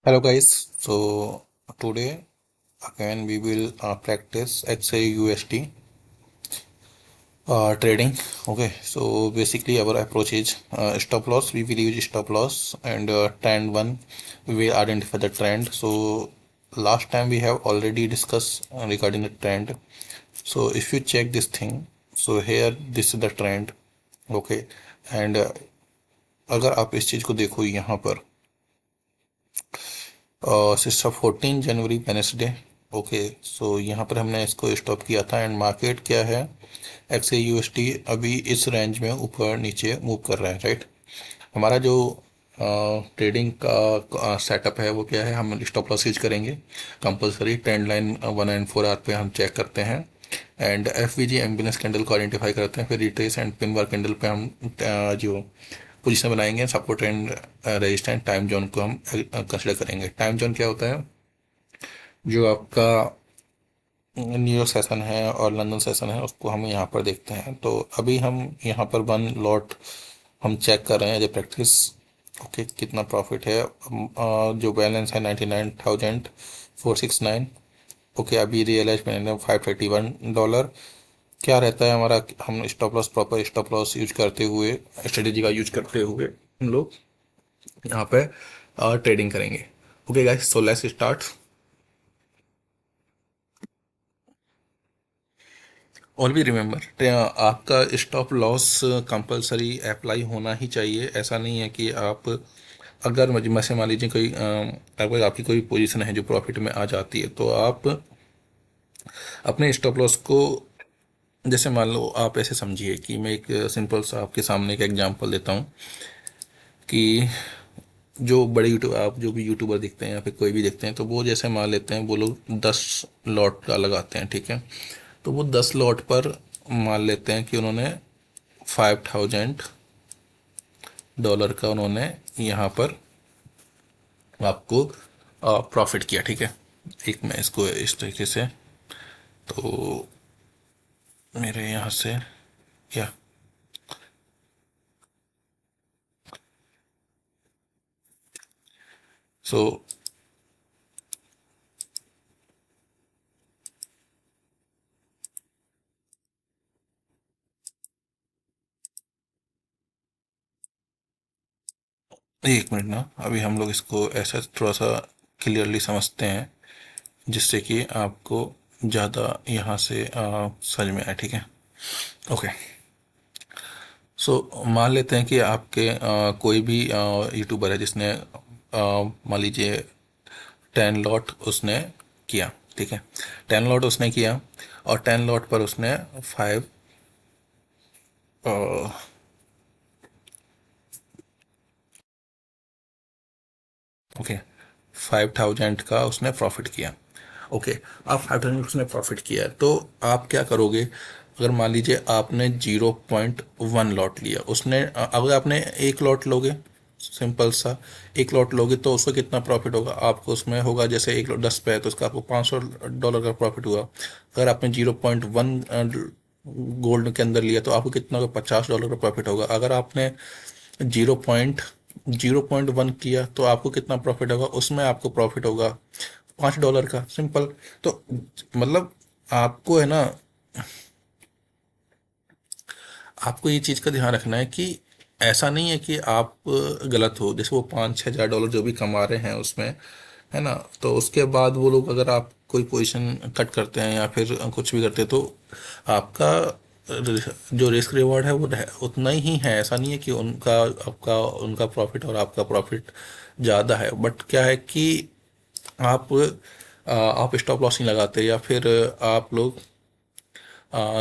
Hello guys, so today again we will practice XAUSD trading. Okay, so basically our approach is stop loss. We will use stop loss and trend one. We will identify the trend. So last time we have already discussed regarding the trend. So if you check this thing, so here this is the trend. Okay, and अगर आप इस चीज को देखो यहाँ पर sister 14 जनवरी Wednesday. Okay, सो यहाँ पर हमने इसको स्टॉप किया था एंड मार्केट क्या है, एक्स यूएसटी अभी इस रेंज में ऊपर नीचे मूव कर रहा है, राइट। हमारा जो ट्रेडिंग का सेटअप है वो क्या है, हम स्टॉप लॉस यूज करेंगे compulsory. Trend line 1 and 4 hour पे हम चेक करते हैं and F V G ambulance candle को आइडेंटिफाई करते हैं। फिर retrace and pin bar candle पे हम जो पोजीशन बनाएंगे, support and resistance time zone को हम कंसिडर करेंगे। टाइम जोन क्या होता है, जो आपका न्यूयॉर्क सेशन है और लंदन सेशन है उसको हम यहाँ पर देखते हैं। तो अभी हम यहाँ पर वन लॉट हम चेक कर रहे हैं एज ए प्रैक्टिस। ओके, कितना प्रॉफिट है, जो बैलेंस है 99,469। ओके, अभी रियलाइज मैंने $531 क्या रहता है हमारा। हम stop loss, proper stop loss use करते हुए, स्ट्रेटेजी का यूज करते हुए हम लोग यहाँ पे ट्रेडिंग करेंगे। Okay guys, so let's start. और भी रिमेंबर, आपका स्टॉप लॉस कंपलसरी अप्लाई होना ही चाहिए। ऐसा नहीं है कि आप, अगर मजमा से मान लीजिए कोई अगर आपकी कोई पोजीशन है जो प्रॉफिट में आ जाती है, तो आप अपने स्टॉप लॉस को, जैसे मान लो आप ऐसे समझिए कि मैं एक सिंपल सा आपके सामने एक एग्जांपल देता हूँ कि जो बड़े यूट्यूब, आप जो भी यूट्यूबर दिखते हैं या फिर कोई भी देखते हैं, तो वो जैसे मान लेते हैं, वो लोग 10 लॉट का लगाते हैं, ठीक है। तो वो 10 लॉट पर मान लेते हैं कि उन्होंने $5,000 का उन्होंने यहाँ पर आपको प्रॉफिट किया, ठीक है। एक मैं इसको इस तरीके से, तो मेरे यहाँ से क्या, सो एक मिनट ना, अभी हम लोग इसको ऐसा थोड़ा सा क्लियरली समझते हैं जिससे कि आपको ज़्यादा यहाँ से समझ में आए, ठीक है। ओके, सो मान लेते हैं कि आपके कोई भी यूट्यूबर है जिसने मान लीजिए 10 लॉट उसने किया, ठीक है। 10 लॉट उसने किया और 10 लॉट पर उसने फाइव, ओके, 5,000 का उसने प्रॉफिट किया। ओके, आप 5,000 उसने प्रॉफिट किया, तो आप क्या करोगे। अगर मान लीजिए आपने 0.1 लॉट लिया, उसने अगर आपने एक लॉट लोगे, सिंपल सा एक लॉट लोगे, तो उसका कितना प्रॉफिट होगा आपको, उसमें होगा जैसे एक लॉट 10 पे है तो उसका आपको $500 का प्रॉफिट हुआ। अगर आपने 0.1 गोल्ड के अंदर लिया तो आपको कितना होगा, $50 का प्रॉफिट होगा। अगर आपने 0.1 किया तो आपको कितना प्रॉफिट होगा, उसमें आपको प्रॉफिट होगा $5 का, सिंपल। तो मतलब आपको है ना, आपको ये चीज़ का ध्यान रखना है कि ऐसा नहीं है कि आप गलत हो। जैसे वो 5-6 हज़ार डॉलर जो भी कमा रहे हैं उसमें, है ना, तो उसके बाद वो लोग अगर आप कोई पोजीशन कट करते हैं या फिर कुछ भी करते हैं, तो आपका जो रिस्क रिवॉर्ड है वो उतना ही है। ऐसा नहीं है कि उनका, आपका, उनका प्रॉफिट और आपका प्रॉफिट ज़्यादा है, बट क्या है कि आप आप स्टॉप लॉस नहीं लगाते या फिर आप लोग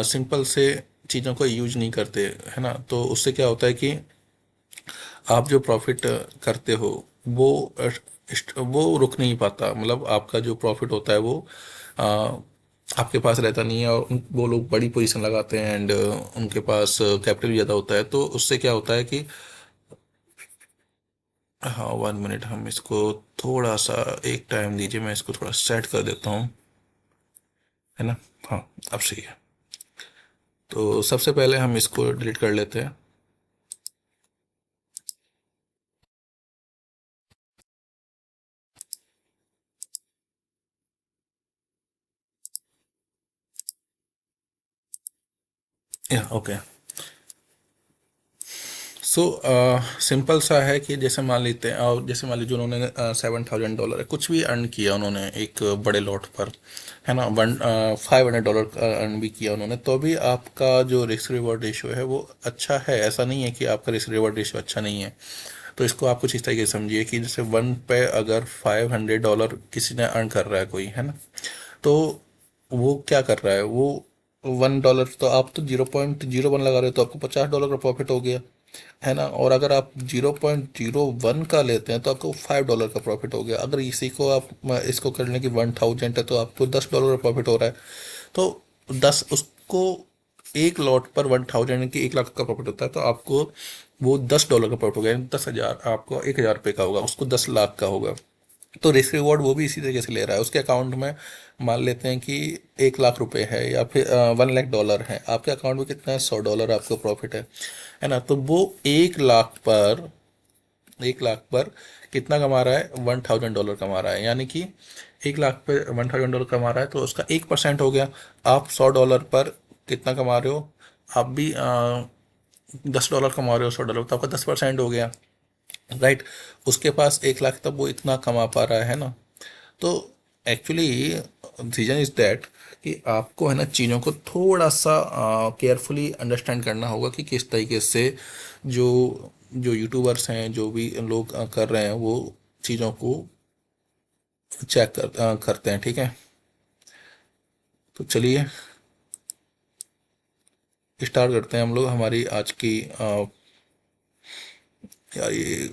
सिंपल से चीज़ों को यूज नहीं करते, है ना। तो उससे क्या होता है कि आप जो प्रॉफिट करते हो वो वो रुक नहीं पाता। मतलब आपका जो प्रॉफिट होता है वो अ, आपके पास रहता नहीं है, और वो लोग बड़ी पोजीशन लगाते हैं एंड उनके पास कैपिटल भी ज़्यादा होता है। तो उससे क्या होता है कि, हाँ 1 मिनट, हम इसको थोड़ा सा एक टाइम दीजिए, मैं इसको थोड़ा सेट कर देता हूँ, है ना। हाँ, अब सही है। तो सबसे पहले हम इसको डिलीट कर लेते हैं। या ओके। सो सिंपल सा है कि जैसे मान लेते हैं, और जैसे मान लीजिए उन्होंने $7,000 है, कुछ भी अर्न किया उन्होंने एक बड़े लॉट पर, है ना, $500 अर्न भी किया उन्होंने, तो भी आपका जो रिस्क रिवॉर्ड रेशियो है वो अच्छा है। ऐसा नहीं है कि आपका रिस्क रिवॉर्ड रेशियो अच्छा नहीं है। तो इसको आप कुछ इस तरीके से समझिए कि जैसे वन पे अगर $500 किसी ने अर्न कर रहा है कोई, है ना, तो वो क्या कर रहा है, वो $1, तो आप तो 0.01 लगा रहे हो, तो आपको $50 का प्रॉफिट हो गया, है ना। और अगर आप 0.01 का लेते हैं तो आपको $5 का प्रॉफिट हो गया। अगर इसी को आप इसको कर लें कि 1000 है, तो आपको $10 का प्रॉफिट हो रहा है। तो 10 उसको एक लॉट पर 1000 की 1 लाख का प्रॉफिट होता है, तो आपको वो $10 का प्रॉफिट हो गया, यानी 10,000, आपको 1,000 रुपये का होगा, उसको 10 लाख का होगा। तो रिस्क रिवॉर्ड वो भी इसी तरीके से ले रहा है। उसके अकाउंट में मान लेते हैं कि 1 लाख रुपए है, या फिर $1 लाख है, आपके अकाउंट में कितना है, $100 आपको प्रॉफिट है ना। तो वो 1 लाख पर कितना कमा रहा है, $1,000 कमा रहा है, यानी कि 1 लाख पे $1,000 कमा रहा है, तो उसका 1% हो गया। आप $100 पर कितना कमा रहे हो, आप भी $10 कमा रहे हो, $100, तो आपका 10% हो गया, राइट। उसके पास 1 लाख, तब वो इतना कमा पा रहा है ना। तो एक्चुअली रीजन इज दैट कि आपको, है ना, चीज़ों को थोड़ा सा केयरफुली अंडरस्टैंड करना होगा कि किस तरीके से जो जो यूट्यूबर्स हैं, जो भी लोग कर रहे हैं, वो चीज़ों को करते हैं, ठीक है। तो चलिए स्टार्ट करते हैं हम लोग हमारी आज की यार ये।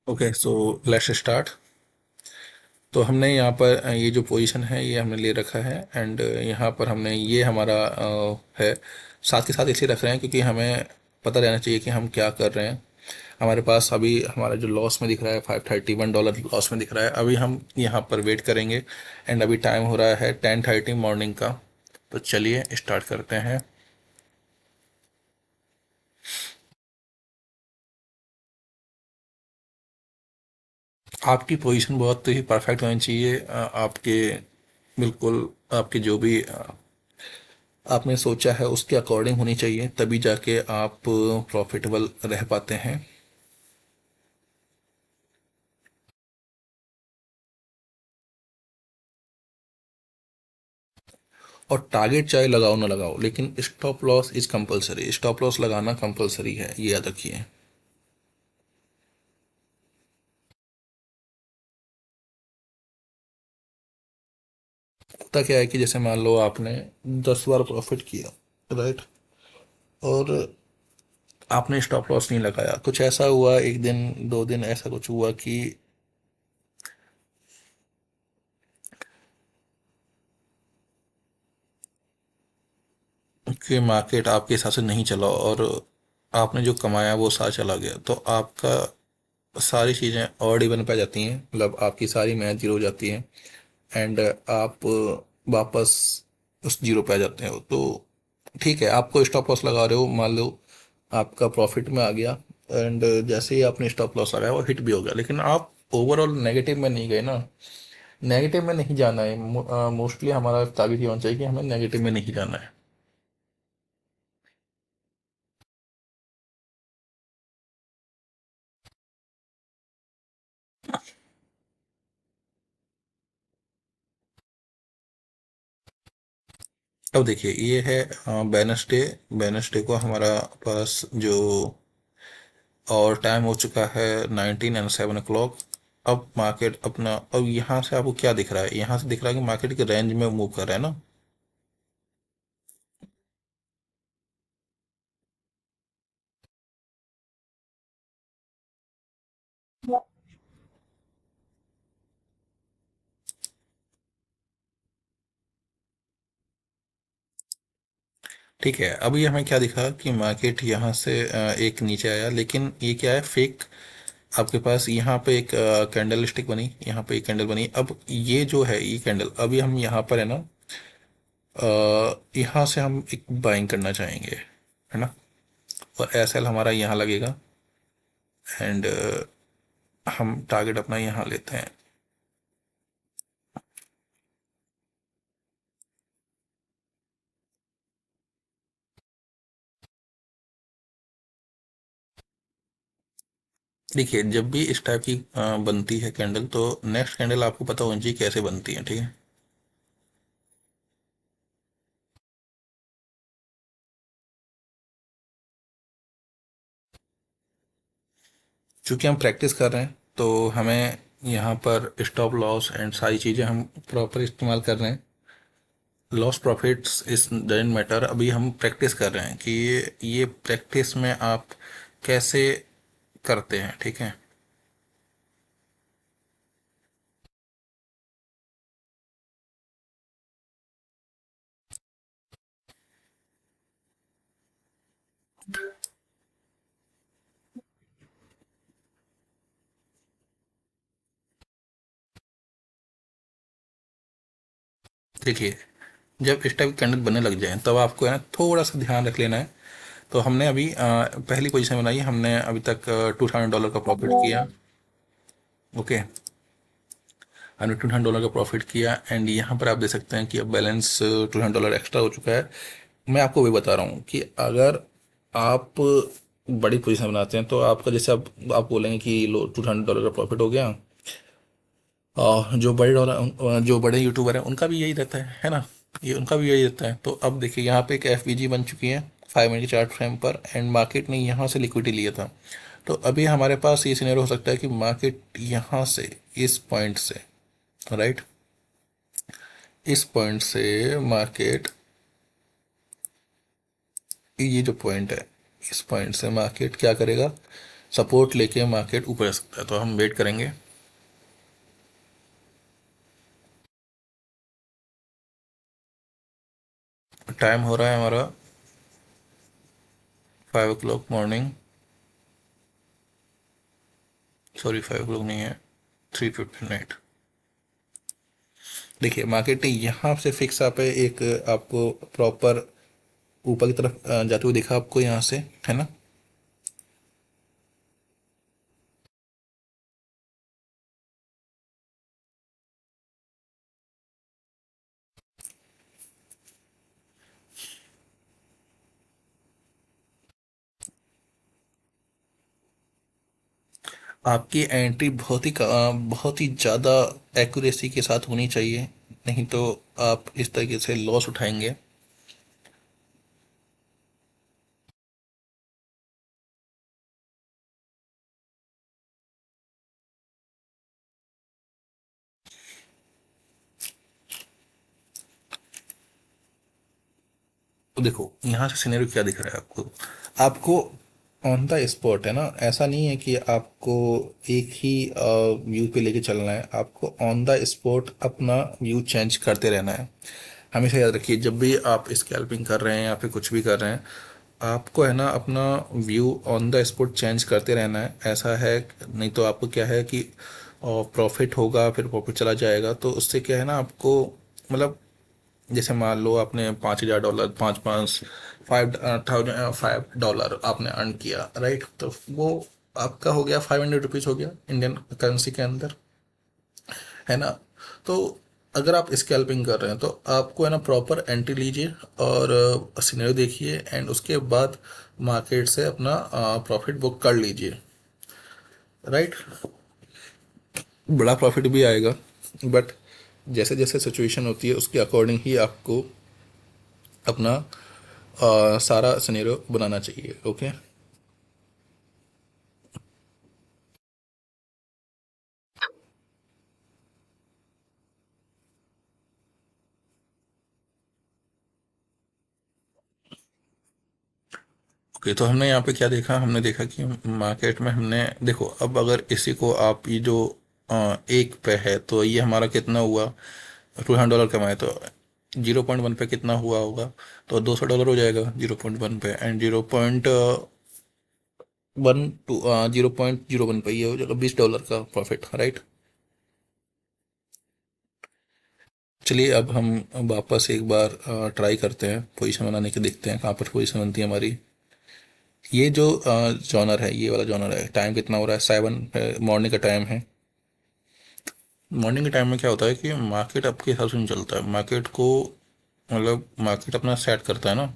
Okay, so let's start. तो हमने यहाँ पर ये जो पोजीशन है ये हमने ले रखा है, एंड यहाँ पर हमने ये हमारा है। साथ के साथ इसलिए रख रहे हैं क्योंकि हमें पता रहना चाहिए कि हम क्या कर रहे हैं। हमारे पास अभी हमारा जो लॉस में दिख रहा है, $531 लॉस में दिख रहा है। अभी हम यहाँ पर वेट करेंगे, एंड अभी टाइम हो रहा है 10:30 मॉर्निंग का। तो चलिए स्टार्ट करते हैं। आपकी पोजीशन बहुत ही परफेक्ट होनी चाहिए, आपके बिल्कुल, आपके जो भी आपने सोचा है उसके अकॉर्डिंग होनी चाहिए, तभी जाके आप प्रॉफिटेबल रह पाते हैं। और टारगेट चाहे लगाओ ना लगाओ, लेकिन stop loss is compulsory, stop loss लगाना कंपलसरी है, ये याद रखिए। होता क्या है कि जैसे मान लो आपने 10 बार प्रॉफिट किया, राइट, और आपने स्टॉप लॉस नहीं लगाया, कुछ ऐसा हुआ, एक दिन 2 दिन ऐसा कुछ हुआ कि मार्केट आपके हिसाब से नहीं चला, और आपने जो कमाया वो सारा चला गया, तो आपका सारी चीज़ें ऑड इवन पे आ जाती हैं, मतलब आपकी सारी मैच जीरो हो जाती हैं, एंड आप वापस उस जीरो पे आ जाते हो। तो ठीक है, आपको स्टॉप लॉस लगा रहे हो, मान लो आपका प्रॉफिट में आ गया, एंड जैसे ही आपने स्टॉप लॉस लगाया वो हिट भी हो गया, लेकिन आप ओवरऑल नेगेटिव में नहीं गए ना। नेगेटिव में नहीं जाना है, मोस्टली हमारा टारगेट ये होना चाहिए कि हमें नेगेटिव में नहीं जाना है। अब देखिए ये है वेडनेसडे। वेडनेसडे को हमारा पास जो और टाइम हो चुका है 19 and 7 o'clock। अब मार्केट अपना, अब यहाँ से आपको क्या दिख रहा है, यहाँ से दिख रहा है कि मार्केट के रेंज में मूव कर रहा है ना। ठीक है, अभी हमें क्या दिखा कि मार्केट यहाँ से एक नीचे आया, लेकिन ये क्या है, फेक। आपके पास यहाँ पे एक कैंडल स्टिक बनी, यहाँ पे एक कैंडल बनी। अब ये जो है ये कैंडल, अभी हम यहाँ पर है ना, यहाँ से हम एक बाइंग करना चाहेंगे, है ना। और एस एल हमारा यहाँ लगेगा, एंड हम टारगेट अपना यहाँ लेते हैं। देखिए, जब भी इस टाइप की बनती है कैंडल, तो नेक्स्ट कैंडल आपको पता होनी चाहिए कैसे बनती है, ठीक है। चूंकि हम प्रैक्टिस कर रहे हैं, तो हमें यहाँ पर स्टॉप लॉस एंड सारी चीज़ें हम प्रॉपर इस्तेमाल कर रहे हैं। लॉस प्रॉफिट्स इस डजेंट मैटर, अभी हम प्रैक्टिस कर रहे हैं कि ये प्रैक्टिस में आप कैसे करते हैं, ठीक है। देखिए, जब इस टाइप की कैंडल बनने लग जाए, तब आपको है ना थोड़ा सा ध्यान रख लेना है। तो हमने अभी पहली पोजीशन बनाई, हमने अभी तक $200 का प्रॉफिट किया। ओके, हमने $200 का प्रॉफिट किया, एंड यहाँ पर आप देख सकते हैं कि अब बैलेंस $200 एक्स्ट्रा हो चुका है। मैं आपको वही बता रहा हूँ कि अगर आप बड़ी पोजीशन बनाते हैं, तो आपका जैसे अब आप बोलेंगे कि लो $200 का प्रॉफिट हो गया। जो बड़े यूट्यूबर हैं उनका भी यही रहता है ना। ये उनका भी यही रहता है। तो अब देखिए, यहाँ पे एक एफ बन चुकी है 5 मिनट की चार्ट फ्रेम पर, एंड मार्केट ने यहाँ से लिक्विडिटी लिया था। तो अभी हमारे पास ये सिनेरियो हो सकता है कि मार्केट यहाँ से, इस पॉइंट से, राइट, इस पॉइंट से मार्केट, ये जो पॉइंट है, इस पॉइंट से मार्केट क्या करेगा, सपोर्ट लेके मार्केट ऊपर जा सकता है। तो हम वेट करेंगे। टाइम हो रहा है हमारा 5 o'clock मॉर्निंग, सॉरी 5 o'clock नहीं है, 3:59। देखिए, मार्केट ने यहाँ से फिक्स आप एक आपको प्रॉपर ऊपर की तरफ जाते हुए देखा आपको यहाँ से, है ना। आपकी एंट्री बहुत ही ज़्यादा एक्यूरेसी के साथ होनी चाहिए, नहीं तो आप इस तरीके से लॉस उठाएंगे। तो देखो, यहाँ से सिनेरियो क्या दिख रहा है आपको। आपको ऑन द स्पॉट, है ना, ऐसा नहीं है कि आपको एक ही व्यू पे लेके चलना है। आपको ऑन द स्पॉट अपना व्यू चेंज करते रहना है। हमेशा याद रखिए, जब भी आप स्कैल्पिंग कर रहे हैं या फिर कुछ भी कर रहे हैं, आपको है ना अपना view on the spot change करते रहना है। ऐसा है, नहीं तो आपको क्या है कि प्रॉफिट होगा, फिर प्रॉफिट चला जाएगा, तो उससे क्या है ना आपको, मतलब जैसे मान लो आपने $5,000, पाँच पाँच 5,005 डॉलर आपने अर्न किया, राइट। तो वो आपका हो गया ₹500 हो गया इंडियन करेंसी के अंदर, है ना। तो अगर आप स्कैल्पिंग कर रहे हैं, तो आपको है ना प्रॉपर एंट्री लीजिए और सिनेरियो देखिए, एंड उसके बाद मार्केट से अपना प्रॉफिट बुक कर लीजिए, राइट। बड़ा प्रॉफिट भी आएगा, बट जैसे जैसे सिचुएशन होती है उसके अकॉर्डिंग ही आपको अपना सारा सिनेरियो बनाना चाहिए। ओके। ओके, तो हमने यहाँ पे क्या देखा, हमने देखा कि मार्केट में हमने, देखो अब अगर इसी को आप ये जो एक पे है, तो ये हमारा कितना हुआ, $200 कमाए, तो 0.1 पे कितना हुआ होगा, तो $200 हो जाएगा 0.1 पे, एंड 0.1 पे ये हो जाएगा $20 का प्रॉफिट, राइट। चलिए, अब हम वापस एक बार ट्राई करते हैं पोजीशन बनाने के, देखते हैं कहाँ पर पोजीशन बनती है हमारी। ये जो जॉनर है, ये वाला जॉनर है, टाइम कितना हो रहा है, 7 मॉर्निंग का टाइम है। मॉर्निंग के टाइम में क्या होता है कि मार्केट आपके हिसाब से नहीं चलता है, मार्केट को मतलब मार्केट अपना सेट करता है ना।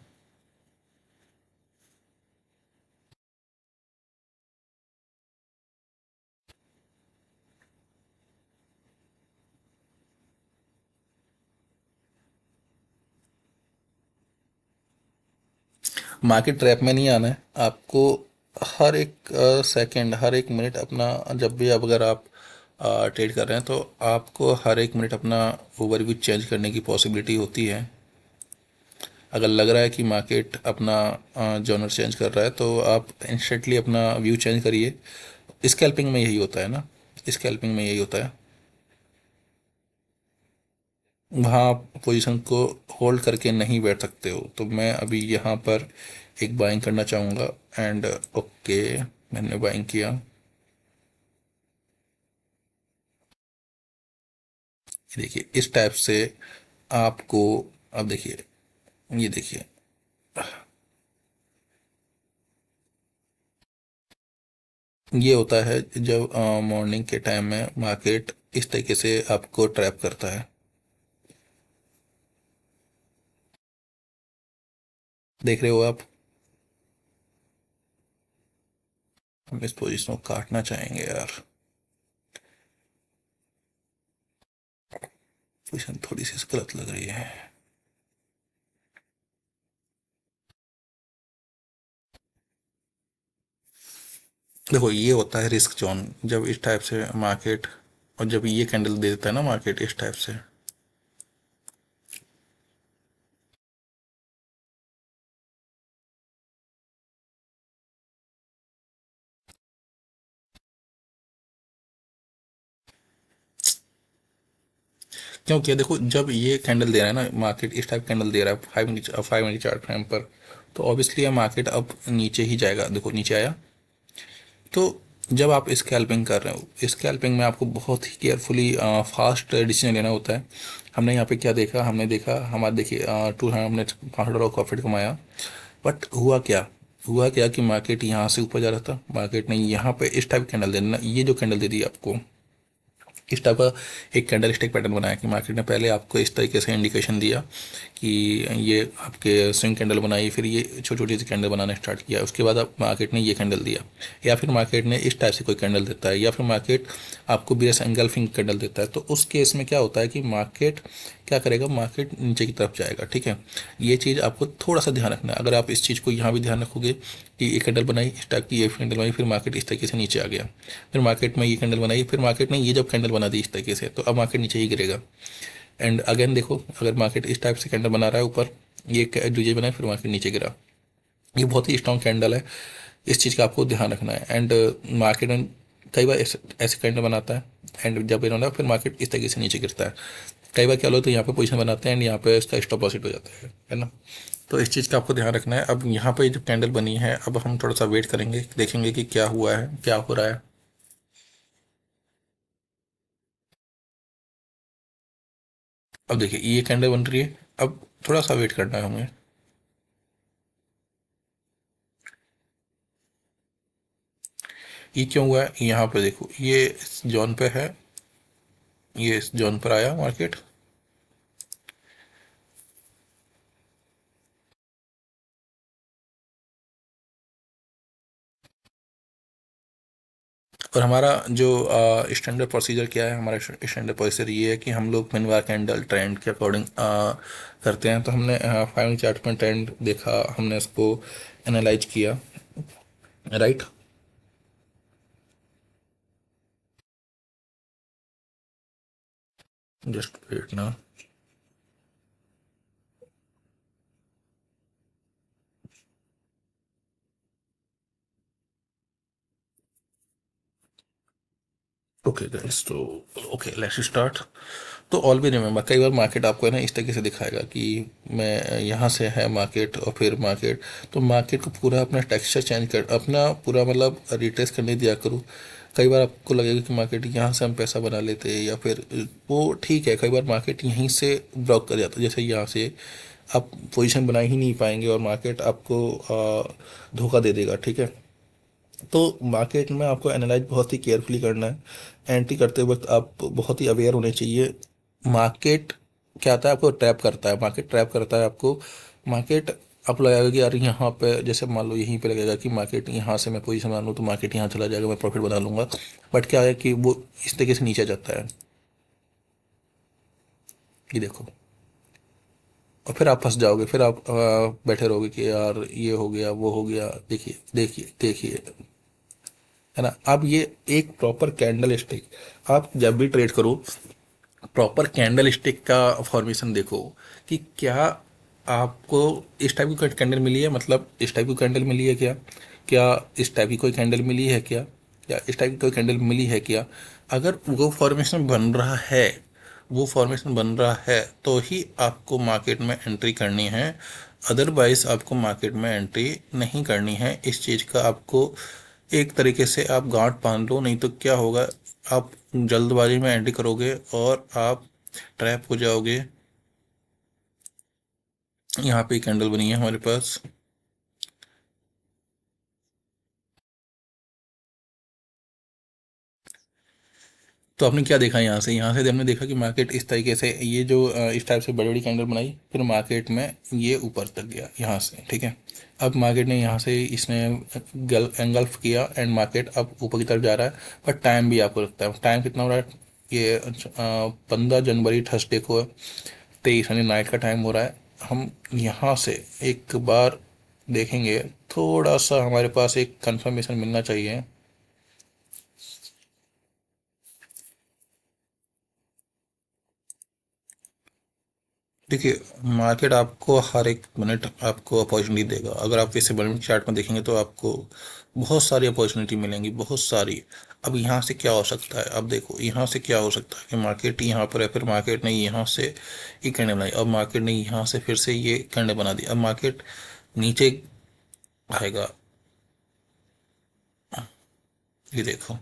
मार्केट ट्रैप में नहीं आना है आपको। हर एक सेकंड, हर एक मिनट अपना, जब भी आप अगर आप ट्रेड कर रहे हैं तो आपको हर एक मिनट अपना ओवरव्यू चेंज करने की पॉसिबिलिटी होती है। अगर लग रहा है कि मार्केट अपना जॉनर चेंज कर रहा है तो आप इंस्टेंटली अपना व्यू चेंज करिए। स्कैल्पिंग में यही होता है ना, स्कैल्पिंग में यही होता है। वहाँ आप पोजीशन को होल्ड करके नहीं बैठ सकते हो। तो मैं अभी यहाँ पर एक बाइंग करना चाहूँगा। एंड ओके, मैंने बाइंग किया। ये देखिए इस टाइप से आपको, अब देखिए, ये देखिए, ये होता है जब मॉर्निंग के टाइम में मार्केट इस तरीके से आपको ट्रैप करता है। देख रहे हो आप। हम इस पोजीशन को काटना चाहेंगे यार। पोजीशन थोड़ी सी गलत लग रही है। देखो ये होता है रिस्क जोन, जब इस टाइप से मार्केट, और जब ये कैंडल दे देता है ना मार्केट इस टाइप से। क्योंकि देखो जब ये कैंडल दे रहा है ना मार्केट, इस टाइप कैंडल दे रहा है 5 मिनट चार्ट टाइम पर, तो ऑब्वियसली ये मार्केट अब नीचे ही जाएगा। देखो नीचे आया। तो जब आप स्कैल्पिंग कर रहे हो, स्कैल्पिंग में आपको बहुत ही केयरफुली फास्ट डिसीजन लेना होता है। हमने यहाँ पे क्या देखा, हमने देखा हमारे, देखिए टू, हमने $500 प्रॉफिट कमाया। बट हुआ क्या कि मार्केट यहाँ से ऊपर जा रहा था, मार्केट ने यहाँ पे इस टाइप कैंडल देना, ये जो कैंडल दे दी आपको, इस टाइप का एक कैंडल स्टिक पैटर्न बनाया कि मार्केट ने पहले आपको इस तरीके से इंडिकेशन दिया कि ये आपके स्विंग कैंडल बनाई, फिर ये छोटी छोटी सी कैंडल बनाना स्टार्ट किया, उसके बाद आप मार्केट ने ये कैंडल दिया, या फिर मार्केट ने इस टाइप से कोई कैंडल देता है, या फिर मार्केट आपको बीएस एंगल्फिंग कैंडल देता है। तो उस केस में क्या होता है कि मार्केट क्या करेगा, मार्केट नीचे की तरफ जाएगा। ठीक है, ये चीज़ आपको थोड़ा सा ध्यान रखना है। अगर आप इस चीज़ को यहाँ भी ध्यान रखोगे कि ये कैंडल बनाई इस टाइप की, ये कैंडल बनाई, फिर मार्केट इस तरीके से नीचे आ गया, फिर मार्केट में ये कैंडल बनाई, फिर मार्केट ने ये जब कैंडल बना दी इस तरीके से, तो अब मार्केट नीचे ही गिरेगा। एंड अगेन देखो, अगर मार्केट इस टाइप से कैंडल बना रहा है ऊपर, ये डीजे बनाए, फिर मार्केट नीचे गिरा, ये बहुत ही स्ट्रॉन्ग कैंडल है। इस चीज़ का आपको ध्यान रखना है। एंड मार्केट में कई बार ऐसे ऐसे कैंडल बनाता है, एंड जब इन्होंने फिर मार्केट इस तरीके से नीचे गिरता है। कई बार क्या लोग तो यहाँ पे पोजीशन बनाते हैं एंड यहाँ पे इसका स्टॉप लॉस हिट हो जाता है ना। तो इस चीज़ का आपको ध्यान रखना है। अब यहाँ पे जो कैंडल बनी है, अब हम थोड़ा सा वेट करेंगे, देखेंगे कि क्या हुआ है, क्या हो रहा है। अब देखिए ये कैंडल बन रही है, अब थोड़ा सा वेट करना है हमें। ये क्यों हुआ है, यहाँ पे देखो ये इस जोन पे है, ये इस जोन पर आया मार्केट, और हमारा जो स्टैंडर्ड प्रोसीजर क्या है, हमारा स्टैंडर्ड प्रोसीजर ये है कि हम लोग मिनवार कैंडल ट्रेंड के अकॉर्डिंग करते हैं। तो हमने 5 चार्ट में ट्रेंड देखा, हमने इसको एनालाइज किया, राइट। जस्ट वेट ना। ओके गाइस, तो ओके लेट्स स्टार्ट। तो ऑल भी रिमेम्बर, कई बार मार्केट आपको है ना इस तरीके से दिखाएगा कि मैं यहाँ से है मार्केट, और फिर मार्केट, तो मार्केट को पूरा अपना टेक्सचर चेंज कर, अपना पूरा मतलब रिट्रेस करने दिया करो। कई बार आपको लगेगा कि मार्केट यहाँ से हम पैसा बना लेते हैं, या फिर वो ठीक है, कई बार मार्केट यहीं से ब्लॉक कर जाता है, जैसे यहाँ से आप पोजीशन बना ही नहीं पाएंगे और मार्केट आपको धोखा दे देगा, ठीक है। तो मार्केट में आपको एनालाइज बहुत ही केयरफुली करना है। एंट्री करते वक्त आप बहुत ही अवेयर होने चाहिए। मार्केट क्या आता है, आपको ट्रैप करता है, मार्केट ट्रैप करता है आपको। मार्केट आपको लगेगा कि यार यहाँ पे, जैसे मान लो यहीं पे लगेगा कि मार्केट यहाँ से मैं पोजीशन बना लूँ तो मार्केट यहाँ चला जाएगा, मैं प्रॉफिट बना लूंगा। बट क्या है कि वो इस तरीके से नीचे जाता है, ये देखो। और फिर आप फंस जाओगे, फिर आप बैठे रहोगे कि यार ये हो गया वो हो गया। देखिए देखिए देखिए, है ना। अब ये एक प्रॉपर कैंडल स्टिक, आप जब भी ट्रेड करो प्रॉपर कैंडल स्टिक का फॉर्मेशन देखो कि क्या आपको इस टाइप की कैंडल मिली है, मतलब इस टाइप की कैंडल मिली है क्या, क्या इस टाइप की कोई कैंडल मिली है क्या, या इस टाइप की कोई कैंडल मिली है क्या। अगर वो फॉर्मेशन बन रहा है, वो फॉर्मेशन बन रहा है तो ही आपको मार्केट में एंट्री करनी है। अदरवाइज आपको मार्केट में एंट्री नहीं करनी है। इस चीज़ का आपको एक तरीके से आप गांठ बांध लो, नहीं तो क्या होगा, आप जल्दबाजी में एंट्री करोगे और आप ट्रैप हो जाओगे। यहाँ पे कैंडल बनी है हमारे पास। तो आपने क्या देखा यहाँ से, यहाँ से हमने देखा कि मार्केट इस तरीके से, ये जो इस टाइप से बड़ी बड़ी कैंडल बनाई, फिर मार्केट में ये ऊपर तक गया यहाँ से, ठीक है। अब मार्केट ने यहाँ से इसने एंगल्फ किया एंड मार्केट अब ऊपर की तरफ जा रहा है। पर टाइम भी आपको लगता है, टाइम कितना हो रहा है, ये 15 जनवरी थर्सडे को 23 यानी नाइट का टाइम हो रहा है। हम यहाँ से एक बार देखेंगे, थोड़ा सा हमारे पास एक कंफर्मेशन मिलना चाहिए। देखिए, मार्केट आपको हर एक मिनट आपको अपॉर्चुनिटी देगा। अगर आप इसे मिनट चार्ट में देखेंगे तो आपको बहुत सारी अपॉर्चुनिटी मिलेंगी, बहुत सारी। अब यहाँ से क्या हो सकता है, अब देखो यहाँ से क्या हो सकता है कि मार्केट यहाँ पर है, फिर मार्केट ने यहाँ से ये कैंडल बनाई, अब मार्केट ने यहाँ से फिर से ये कैंडल बना दी, अब मार्केट नीचे आएगा। ये देखो,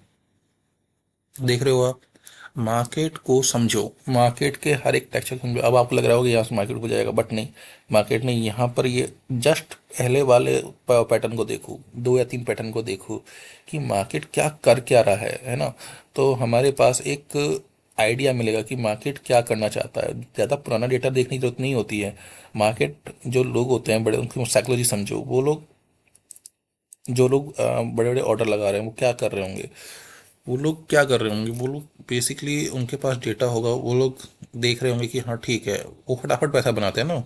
देख रहे हो आप। मार्केट को समझो, मार्केट के हर एक टेक्सचर समझो। अब आपको लग रहा होगा यहाँ से मार्केट को जाएगा, बट नहीं। मार्केट ने यहाँ पर ये जस्ट पहले वाले पैटर्न को देखो, 2 या 3 पैटर्न को देखो कि मार्केट क्या कर क्या रहा है ना। तो हमारे पास एक आइडिया मिलेगा कि मार्केट क्या करना चाहता है। ज़्यादा पुराना डेटा देखने की जरूरत नहीं होती है। मार्केट जो लोग होते हैं बड़े, उनकी साइकोलॉजी समझो। वो लोग, जो लोग बड़े बड़े ऑर्डर लगा रहे हैं, वो क्या कर रहे होंगे, वो लोग क्या कर रहे होंगे, वो लोग बेसिकली उनके पास डेटा होगा, वो लोग देख रहे होंगे कि हाँ ठीक है, वो फटाफट पैसा बनाते हैं ना।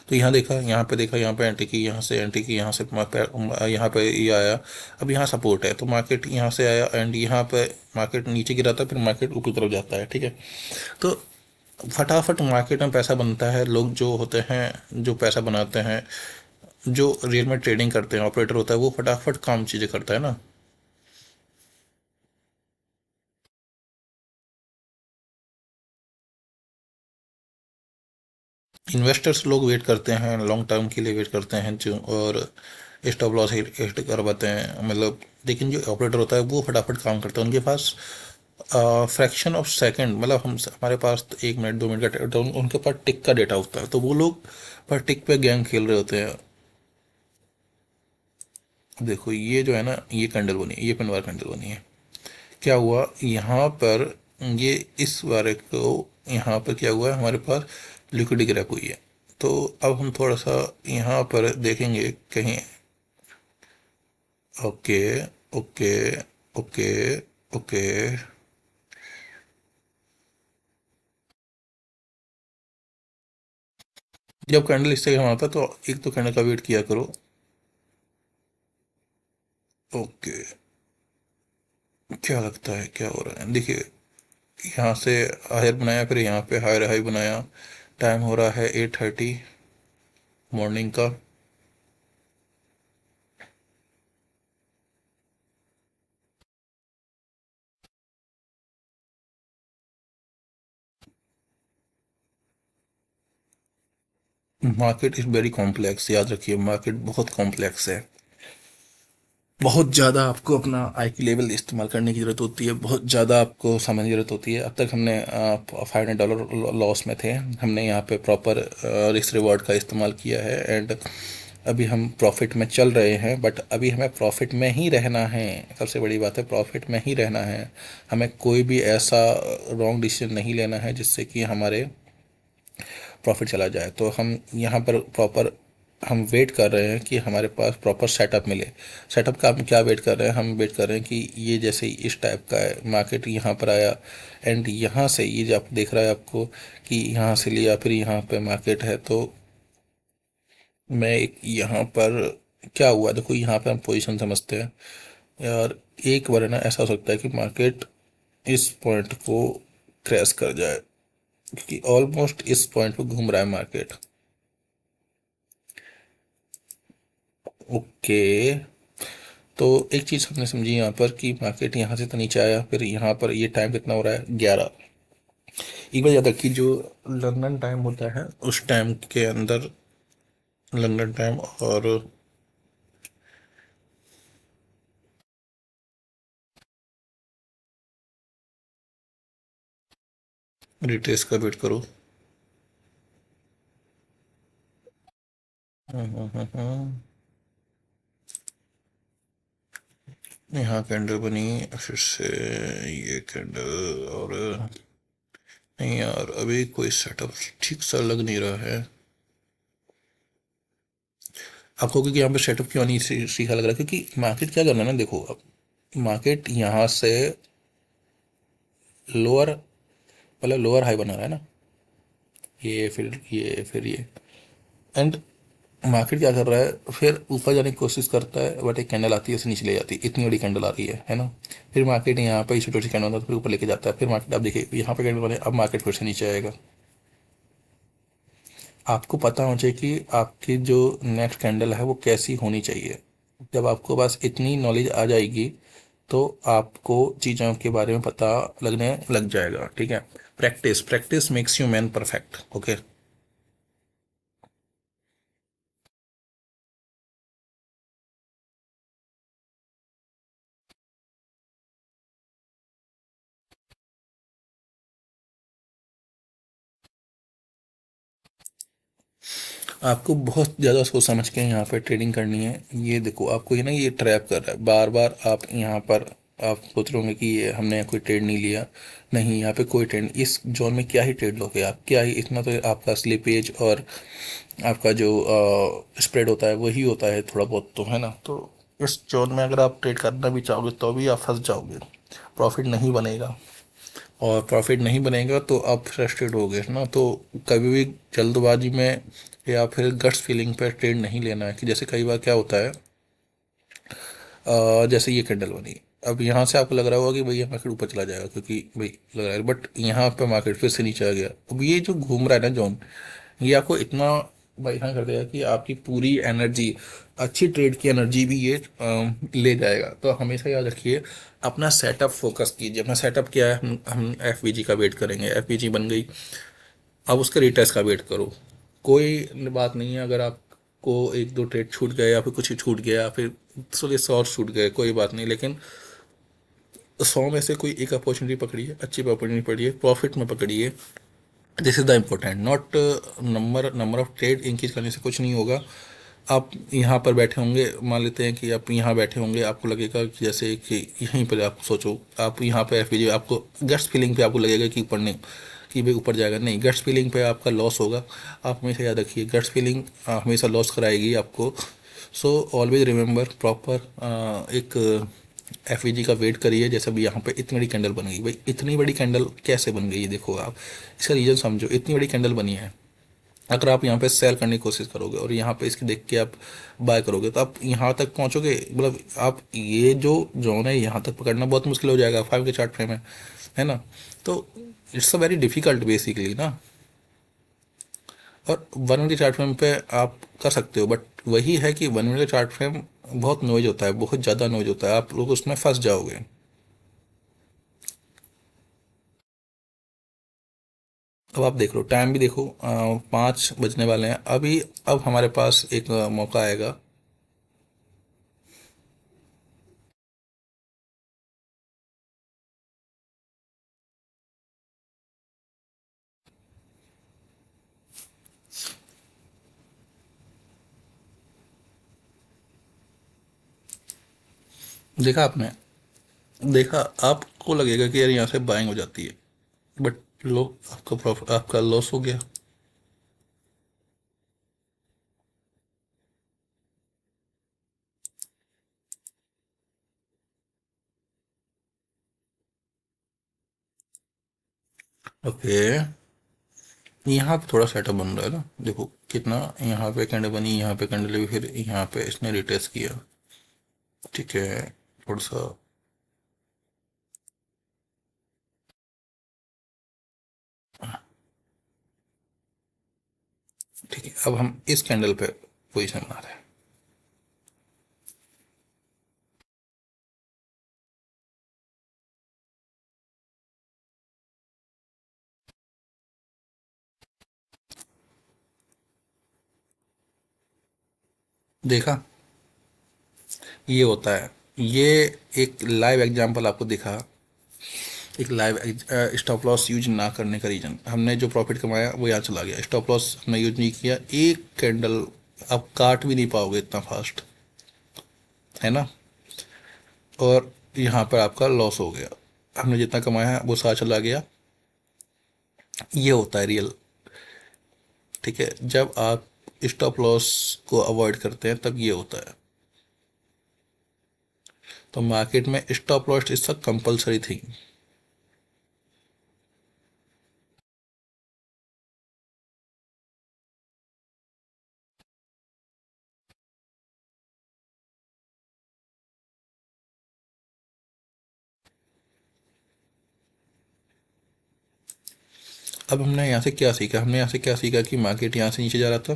तो यहाँ देखा, यहाँ पे देखा, यहाँ पे एंट्री की, यहाँ से एंट्री की, यहाँ से यहाँ पे ये आया। अब यहाँ सपोर्ट है तो मार्केट यहाँ से आया एंड यहाँ पे मार्केट नीचे गिरा था, फिर मार्केट ऊपर की तरफ जाता है, ठीक है। तो फटाफट मार्केट में पैसा बनता है। लोग जो होते हैं, जो पैसा बनाते हैं, जो रियल में ट्रेडिंग करते हैं, ऑपरेटर होता है, वो फटाफट काम चीज़ें करता है ना। इन्वेस्टर्स लोग वेट करते हैं, लॉन्ग टर्म के लिए वेट करते हैं जो, और स्टॉप लॉस हिट करवाते हैं, मतलब। लेकिन जो ऑपरेटर होता है वो फटाफट काम करता है, उनके पास फ्रैक्शन ऑफ सेकंड, मतलब हम हमारे पास तो 1 मिनट 2 मिनट का तो उनके पास टिक का डेटा होता है, तो वो लोग पर टिक पे गेम खेल रहे होते हैं। देखो ये जो है ना, ये कैंडल बनी है, ये पिन वार कैंडल बनी है। क्या हुआ यहाँ पर, ये इस वारे को, यहाँ पर क्या हुआ है, हमारे पास लिक्विडिटी क्रैप हुई है। तो अब हम थोड़ा सा यहाँ पर देखेंगे कहीं। Okay okay okay okay. जब कैंडल इस तरह आता है तो एक तो कैंडल का वेट किया करो। ओके, क्या लगता है क्या हो रहा है, देखिए। यहाँ से हायर बनाया, फिर यहाँ पे हायर हाई बनाया। टाइम हो रहा है 8:30 मॉर्निंग का। मार्केट इज़ वेरी कॉम्प्लेक्स, याद रखिए मार्केट बहुत कॉम्प्लेक्स है। बहुत ज़्यादा आपको अपना आई की लेवल इस्तेमाल करने की ज़रूरत होती है, बहुत ज़्यादा आपको समझने की ज़रूरत होती है। अब तक हमने $500 लॉस में थे, हमने यहाँ पे प्रॉपर रिस्क रिवॉर्ड का इस्तेमाल किया है, एंड अभी हम प्रॉफिट में चल रहे हैं। बट अभी हमें प्रॉफिट में ही रहना है, सबसे बड़ी बात है प्रॉफिट में ही रहना है। हमें कोई भी ऐसा रॉन्ग डिसीजन नहीं लेना है जिससे कि हमारे प्रॉफिट चला जाए। तो हम यहाँ पर प्रॉपर हम वेट कर रहे हैं कि हमारे पास प्रॉपर सेटअप मिले। सेटअप का हम क्या वेट कर रहे हैं, हम वेट कर रहे हैं कि ये जैसे ही इस टाइप का है मार्केट यहाँ पर आया, एंड यहाँ से ये जो आप देख रहा है आपको कि यहाँ से लिया फिर यहाँ पे मार्केट है, तो मैं एक यहाँ पर क्या हुआ देखो, यहाँ पे हम पोजीशन समझते हैं यार। एक बार है ना ऐसा हो सकता है कि मार्केट इस पॉइंट को क्रैश कर जाए, क्योंकि ऑलमोस्ट इस पॉइंट पे घूम रहा है मार्केट। ओके, तो एक चीज़ हमने समझी यहाँ पर कि मार्केट यहाँ से तो नीचे आया, फिर यहाँ पर ये टाइम कितना हो रहा है 11। एक बार याद रखिए, जो लंदन टाइम होता है उस टाइम के अंदर लंदन टाइम और रिट्रेस का वेट करो। यहाँ कैंडल बनी, फिर से ये कैंडल, और नहीं यार अभी कोई सेटअप ठीक सा लग नहीं रहा है। आपको क्योंकि यहाँ पे सेटअप क्यों नहीं सीखा लग रहा है, क्योंकि मार्केट क्या करना है ना, देखो अब मार्केट यहाँ से लोअर मतलब लोअर हाई बना रहा है ना, ये फिर ये एंड मार्केट क्या कर रहा है, फिर ऊपर जाने की कोशिश करता है, बट एक कैंडल आती है उसे नीचे ले जाती है, इतनी बड़ी कैंडल आ रही है ना। फिर मार्केट यहाँ पे छोटी छोटी कैंडल होता है तो फिर ऊपर लेके जाता है, फिर मार्केट आप देखिए यहाँ पे कैंडल बने, अब मार्केट फिर से नीचे आएगा। आपको पता होना चाहिए कि आपकी जो नेक्स्ट कैंडल है वो कैसी होनी चाहिए। जब आपको बस इतनी नॉलेज आ जाएगी तो आपको चीज़ों के बारे में पता लगने लग जाएगा, ठीक है। Practice practice makes you man perfect, okay. आपको बहुत ज़्यादा सोच समझ के यहाँ पे ट्रेडिंग करनी है। ये देखो आपको ये ना ये ट्रैप कर रहा है बार बार, आप यहाँ पर आप सोच रहे होंगे कि ये हमने कोई ट्रेड नहीं लिया। नहीं, यहाँ पे कोई ट्रेड, इस जोन में क्या ही ट्रेड लोगे आप, क्या ही इतना तो आपका स्लिपेज और आपका जो स्प्रेड होता है वही होता है थोड़ा बहुत, तो है ना। तो इस जोन में अगर आप ट्रेड करना भी चाहोगे तो भी आप फंस जाओगे, प्रॉफिट नहीं बनेगा। और प्रॉफिट नहीं बनेगा तो आप फ्रस्ट्रेट हो गए ना। तो कभी भी जल्दबाजी में या फिर गट्स फीलिंग पर ट्रेड नहीं लेना है। कि जैसे कई बार क्या होता है, जैसे ये कैंडल बनी, अब यहाँ से आपको लग रहा होगा कि भाई ये मार्केट ऊपर चला जाएगा क्योंकि भाई लग रहा है, बट यहाँ पे मार्केट फिर से नीचे आ गया। अब ये जो घूम रहा है ना जोन, ये आपको इतना परेशान कर देगा कि आपकी पूरी एनर्जी, अच्छी ट्रेड की एनर्जी भी ये ले जाएगा। तो हमेशा याद रखिए, अपना सेटअप फोकस कीजिए। अपना सेटअप क्या है, हम एफ का वेट करेंगे, एफ बन गई, अब उसके रिटेस्ट का वेट करो। कोई बात नहीं है अगर आपको एक दो ट्रेड छूट गए या फिर कुछ छूट गया या फिर सॉरी 100 छूट गए, कोई बात नहीं, लेकिन 100 में से कोई एक अपॉर्चुनिटी पकड़िए, अच्छी अपॉर्चुनिटी पकड़िए, प्रॉफिट में पकड़िए। This is the important, not number number of trade increase करने से कुछ नहीं होगा। आप यहाँ पर बैठे होंगे, मान लेते हैं कि आप यहाँ बैठे होंगे, आपको लगेगा कि जैसे कि यहीं पर आप सोचो, आप यहाँ पे एफ आपको गट्स फीलिंग पे आपको लगेगा कि ऊपर नहीं, कि भाई ऊपर जाएगा, नहीं, गट्स फीलिंग पे आपका लॉस होगा। आप हमेशा याद रखिए, गट्स फीलिंग हमेशा लॉस कराएगी आपको। सो ऑलवेज रिमेंबर प्रॉपर एक एफ का वेट करिए। जैसे अभी यहाँ पे इतनी बड़ी कैंडल बन गई, भाई इतनी बड़ी कैंडल कैसे बन गई, ये देखो आप इसका रीज़न समझो। इतनी बड़ी कैंडल बनी है, अगर आप यहाँ पे सेल करने की कोशिश करोगे और यहाँ पे इसके देख के आप बाय करोगे तो आप यहाँ तक पहुँचोगे, मतलब आप ये जो जोन है यहाँ तक पकड़ना बहुत मुश्किल हो जाएगा 5 के चार्ट फ्रेम है ना। तो it's a very difficult basically ना। और 1 मिनट के चार्ट फ्रेम पे आप कर सकते हो, बट वही है कि 1 मिनट के चार्ट फ्रेम बहुत नॉइज होता है, बहुत ज़्यादा नॉइज होता है, आप लोग उसमें फंस जाओगे। अब आप देख लो, टाइम भी देखो, 5 बजने वाले हैं अभी। अब हमारे पास एक मौका आएगा। देखा आपने? देखा? आपको लगेगा कि यार यहाँ से बाइंग हो जाती है, बट लो, आपका प्रॉफिट, आपका लॉस हो गया। ओके, यहाँ पे थोड़ा सेटअप बन रहा है ना, देखो कितना। यहाँ पे कैंडल बनी, यहाँ पे कैंडल लगी, फिर यहाँ पे इसने रिटेस्ट किया। ठीक है, थोड़ा सा। ठीक है, अब हम इस कैंडल पे पोजीशन बना रहे हैं। देखा? ये होता है। ये एक लाइव एग्जांपल आपको दिखा, एक लाइव स्टॉप लॉस यूज ना करने का रीजन। हमने जो प्रॉफिट कमाया वो यहाँ चला गया, स्टॉप लॉस हमने यूज नहीं किया। एक कैंडल आप काट भी नहीं पाओगे इतना फास्ट, है ना। और यहाँ पर आपका लॉस हो गया, हमने जितना कमाया वो सारा चला गया। ये होता है रियल। ठीक है, जब आप स्टॉप लॉस को अवॉइड करते हैं तब ये होता है। तो मार्केट में stop loss is a compulsory thing. अब हमने यहाँ से क्या सीखा? हमने यहाँ से क्या सीखा कि मार्केट यहाँ से नीचे जा रहा था,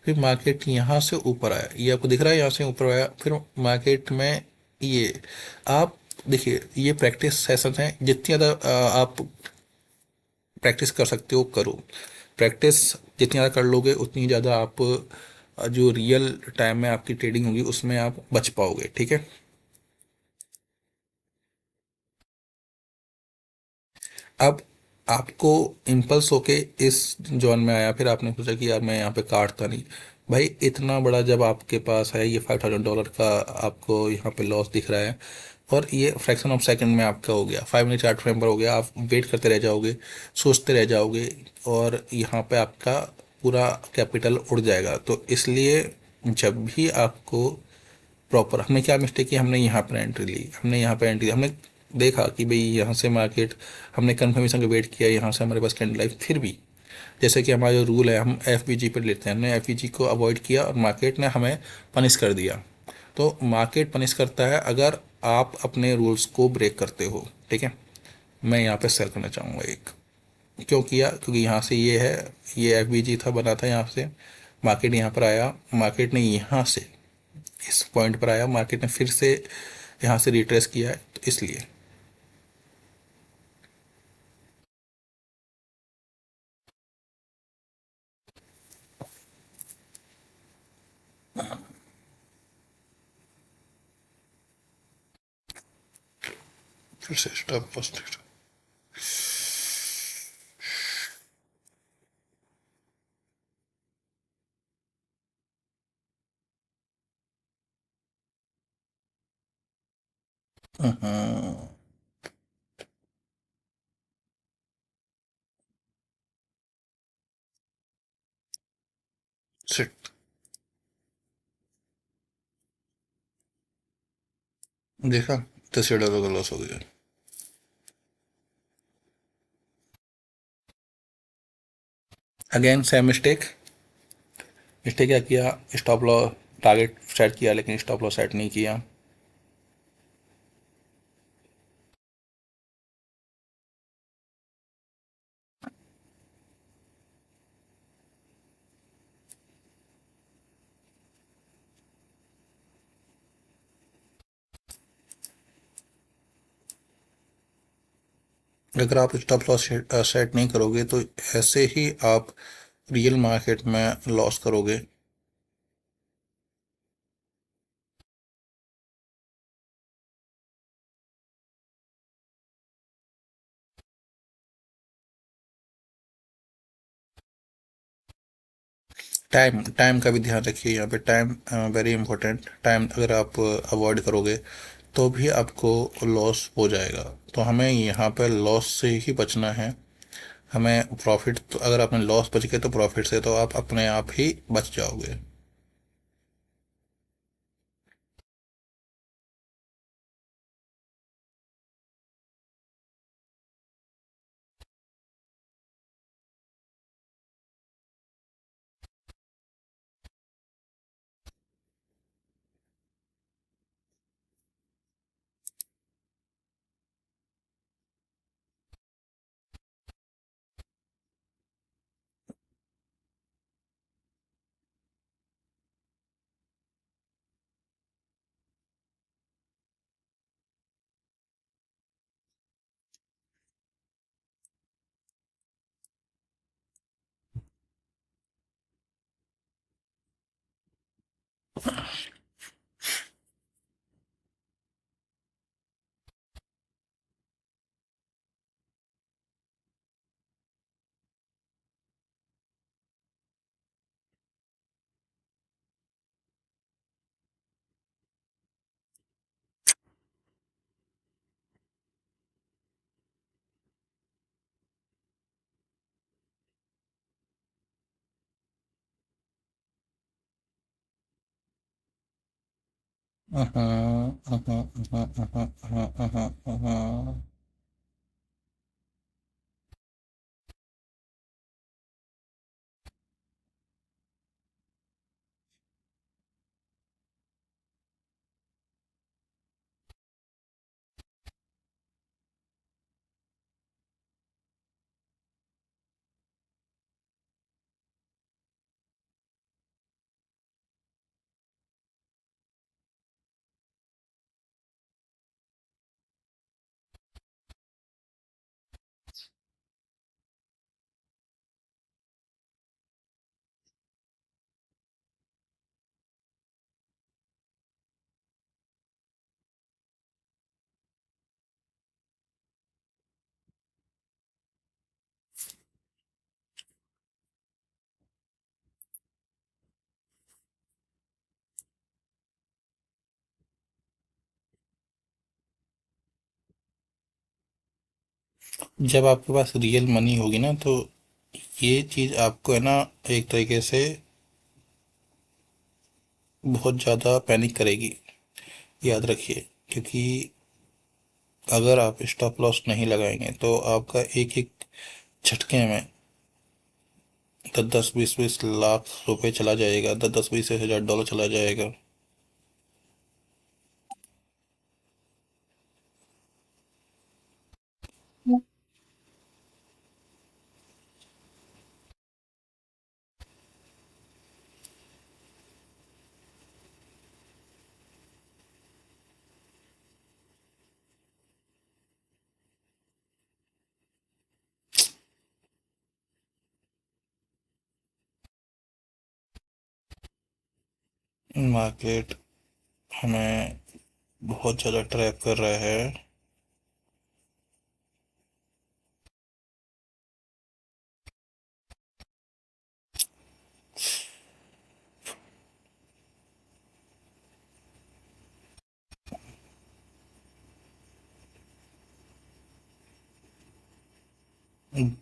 फिर मार्केट यहाँ से ऊपर आया, ये आपको दिख रहा है, यहाँ से ऊपर आया, फिर मार्केट में ये। आप देखिए, ये प्रैक्टिस सेशन है, जितनी ज़्यादा आप प्रैक्टिस कर सकते हो करो। प्रैक्टिस जितनी ज़्यादा कर लोगे उतनी ज़्यादा आप जो रियल टाइम में आपकी ट्रेडिंग होगी उसमें आप बच पाओगे। ठीक है। अब आपको इम्पल्स होके इस जोन में आया, फिर आपने सोचा कि यार मैं यहाँ पे काटता नहीं। भाई इतना बड़ा जब आपके पास है, ये $5,000 का आपको यहाँ पे लॉस दिख रहा है, और ये फ्रैक्शन ऑफ सेकंड में आपका हो गया, 5 मिनट चार्ट फ्रेम पर हो गया, आप वेट करते रह जाओगे, सोचते रह जाओगे, और यहाँ पे आपका पूरा कैपिटल उड़ जाएगा। तो इसलिए जब भी आपको प्रॉपर, हमने क्या मिस्टेक की, हमने यहाँ पर एंट्री ली, हमने यहाँ पे एंट्री, हमने देखा कि भाई यहाँ से मार्केट, हमने कन्फर्मेशन का वेट किया, यहाँ से हमारे पास कैंडल आई, फिर भी जैसे कि हमारा जो रूल है, हम एफ पर लेते हैं, हमने एफ को अवॉइड किया और मार्केट ने हमें पनिश कर दिया। तो मार्केट पनिश करता है अगर आप अपने रूल्स को ब्रेक करते हो। ठीक है। मैं यहाँ पे शेयर करना चाहूँगा एक, क्यों किया, क्योंकि यहाँ से ये है, ये एफ था, बना था यहाँ से, मार्केट यहाँ पर आया, मार्केट ने यहाँ से इस पॉइंट पर आया, मार्केट ने फिर से यहाँ से रिट्रेस किया है, तो इसलिए। फिर से स्टॉप पोस्ट। सिट। देखा? $10 का लॉस हो गया। Again same mistake. मिस्टेक क्या किया? स्टॉप लॉस टारगेट सेट किया, लेकिन स्टॉप लॉस सेट नहीं किया। अगर आप स्टॉप लॉस सेट नहीं करोगे तो ऐसे ही आप रियल मार्केट में लॉस करोगे। टाइम, टाइम का भी ध्यान रखिए, यहाँ पे टाइम वेरी इंपॉर्टेंट। टाइम अगर आप अवॉइड करोगे तो भी आपको लॉस हो जाएगा। तो हमें यहाँ पर लॉस से ही बचना है। हमें प्रॉफिट, तो अगर आपने लॉस बच गए तो प्रॉफिट से तो आप अपने आप ही बच जाओगे। जब आपके पास रियल मनी होगी ना, तो ये चीज़ आपको है ना, एक तरीके से बहुत ज़्यादा पैनिक करेगी, याद रखिए। क्योंकि अगर आप स्टॉप लॉस नहीं लगाएंगे तो आपका एक एक झटके में 10-10 20-20 लाख रुपए चला जाएगा, 10-10 20 हजार डॉलर चला जाएगा। मार्केट हमें बहुत ज़्यादा ट्रैप कर रहा है।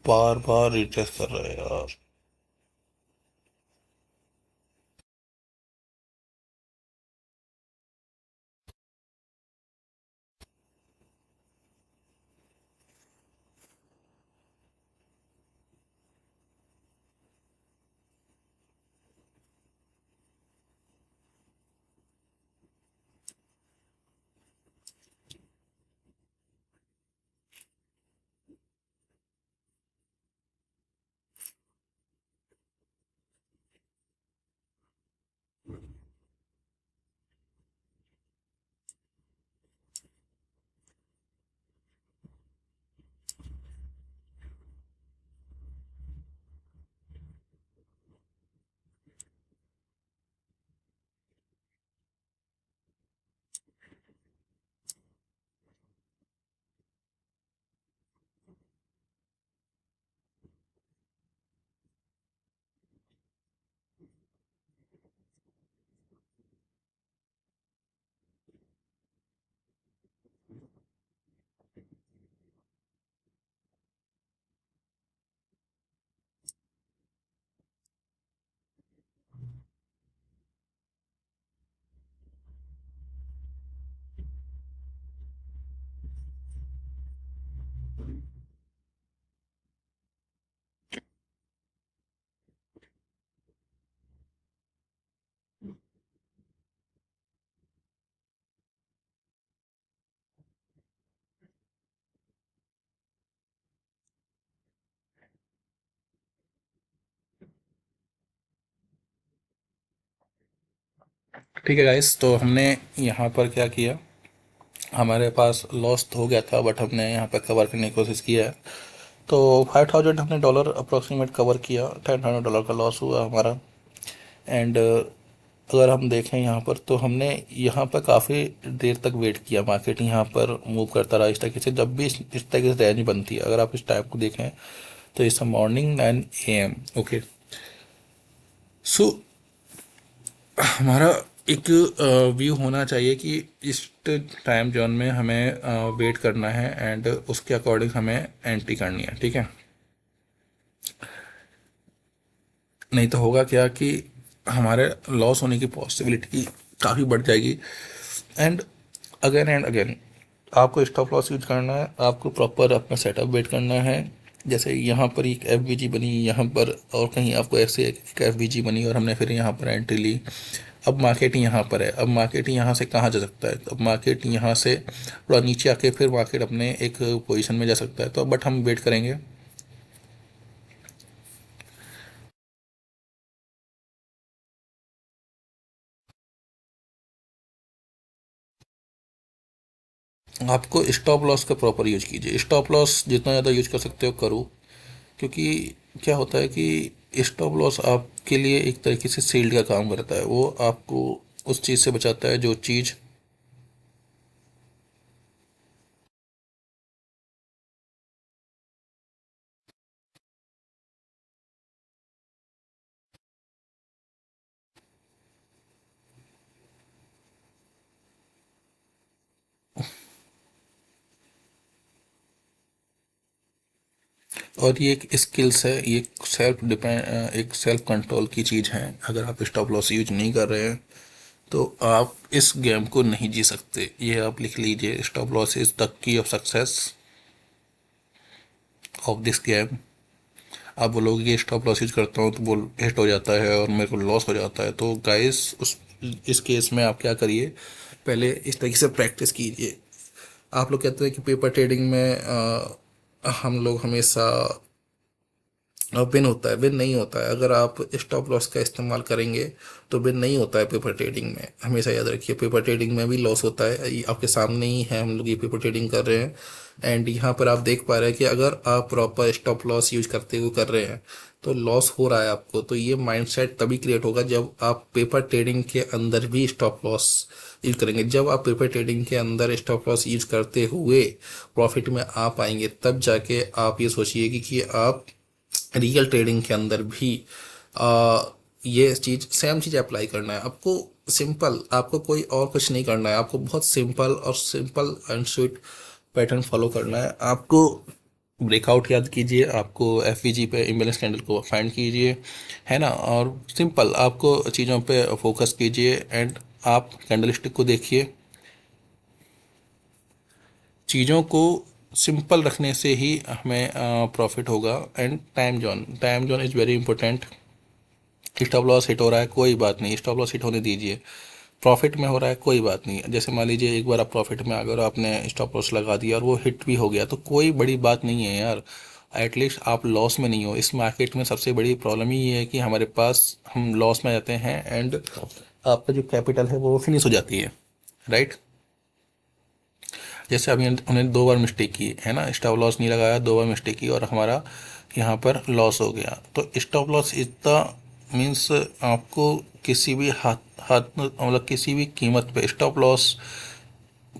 बार बार रिट्रेस कर रहा है यार। ठीक है गाइस, तो हमने यहाँ पर क्या किया, हमारे पास लॉस तो हो गया था बट हमने यहाँ पर कवर करने की कोशिश किया है। तो 5,000 हमने डॉलर अप्रोक्सीमेट कवर किया, $10,000 का लॉस हुआ हमारा। एंड अगर हम देखें यहाँ पर, तो हमने यहाँ पर काफ़ी देर तक वेट किया, मार्केट यहाँ पर मूव करता रहा इस तरीके से। जब भी इस तरीके से रेंज बनती है, अगर आप इस टाइप को देखें तो इस मॉर्निंग 9 AM। ओके, सो हमारा एक व्यू होना चाहिए कि इस टाइम जोन में हमें वेट करना है एंड उसके अकॉर्डिंग हमें एंट्री करनी है, ठीक है। नहीं तो होगा क्या कि हमारे लॉस होने की पॉसिबिलिटी काफ़ी बढ़ जाएगी। एंड अगेन आपको स्टॉप लॉस यूज करना है, आपको प्रॉपर अपना सेटअप वेट करना है। जैसे यहाँ पर एक एफ बनी, यहाँ पर और कहीं आपको ऐसे एक एफ बनी और हमने फिर यहाँ पर एंट्री ली। अब मार्केट यहाँ पर है, अब मार्केट यहाँ से कहाँ जा सकता है, तो अब मार्केट यहाँ से थोड़ा नीचे आके फिर मार्केट अपने एक पोजीशन में जा सकता है। तो बट हम वेट करेंगे। आपको स्टॉप लॉस का प्रॉपर यूज कीजिए, स्टॉप लॉस जितना ज़्यादा यूज कर सकते हो करो। क्योंकि क्या होता है कि स्टॉप लॉस आपके लिए एक तरीके से शील्ड का काम करता है, वो आपको उस चीज़ से बचाता है जो चीज़। और ये एक स्किल्स है, ये एक सेल्फ कंट्रोल की चीज़ है। अगर आप स्टॉप लॉस यूज नहीं कर रहे हैं तो आप इस गेम को नहीं जी सकते। ये आप लिख लीजिए, stop loss is the key of success of this game. आप बोलोगे कि स्टॉप लॉस यूज करता हूँ तो वो हिट हो जाता है और मेरे को लॉस हो जाता है। तो गाइस उस इस केस में आप क्या करिए, पहले इस तरीके से प्रैक्टिस कीजिए। आप लोग कहते हैं कि पेपर ट्रेडिंग में हम लोग हमेशा विन होता है, विन नहीं होता है। अगर आप स्टॉप लॉस का इस्तेमाल करेंगे तो विन नहीं होता है पेपर ट्रेडिंग में, हमेशा याद रखिए। पेपर ट्रेडिंग में भी लॉस होता है, ये आपके सामने ही है, हम लोग ये पेपर ट्रेडिंग कर रहे हैं। एंड यहाँ पर आप देख पा रहे हैं कि अगर आप प्रॉपर स्टॉप लॉस यूज करते हुए कर रहे हैं तो लॉस हो रहा है आपको। तो ये माइंडसेट तभी क्रिएट होगा जब आप पेपर ट्रेडिंग के अंदर भी स्टॉप लॉस यूज करेंगे। जब आप पेपर ट्रेडिंग के अंदर स्टॉप लॉस यूज करते हुए प्रॉफिट में आ पाएंगे, तब जाके आप ये सोचिए कि आप रियल ट्रेडिंग के अंदर भी आ, ये चीज़ सेम चीज़ अप्लाई करना है आपको। सिंपल, आपको कोई और कुछ नहीं करना है, आपको बहुत simple and sweet pattern follow करना है। आपको ब्रेकआउट याद कीजिए, आपको एफ पे इम्बेलेंस कैंडल को फाइंड कीजिए, है ना। और सिंपल आपको चीज़ों पे फोकस कीजिए एंड आप कैंडल स्टिक को देखिए। चीज़ों को सिंपल रखने से ही हमें प्रॉफिट होगा। And time zone is very important. Stop loss hit हो रहा है कोई बात नहीं, स्टॉप लॉस हिट होने दीजिए। प्रॉफिट में हो रहा है कोई बात नहीं, जैसे मान लीजिए एक बार आप प्रॉफिट में आ गए और आपने स्टॉप लॉस लगा दिया और वो हिट भी हो गया तो कोई बड़ी बात नहीं है यार। एटलीस्ट आप लॉस में नहीं हो। इस मार्केट में सबसे बड़ी प्रॉब्लम ही ये है कि हमारे पास हम लॉस में जाते हैं एंड आपका जो कैपिटल है वो फिनिश हो जाती है, राइट। जैसे अभी हमने 2 बार मिस्टेक की है ना, स्टॉप लॉस नहीं लगाया, 2 बार मिस्टेक की और हमारा यहाँ पर लॉस हो गया। तो स्टॉप लॉस इतना मीन्स आपको किसी भी हाथ हाथ मतलब किसी भी कीमत पे स्टॉप लॉस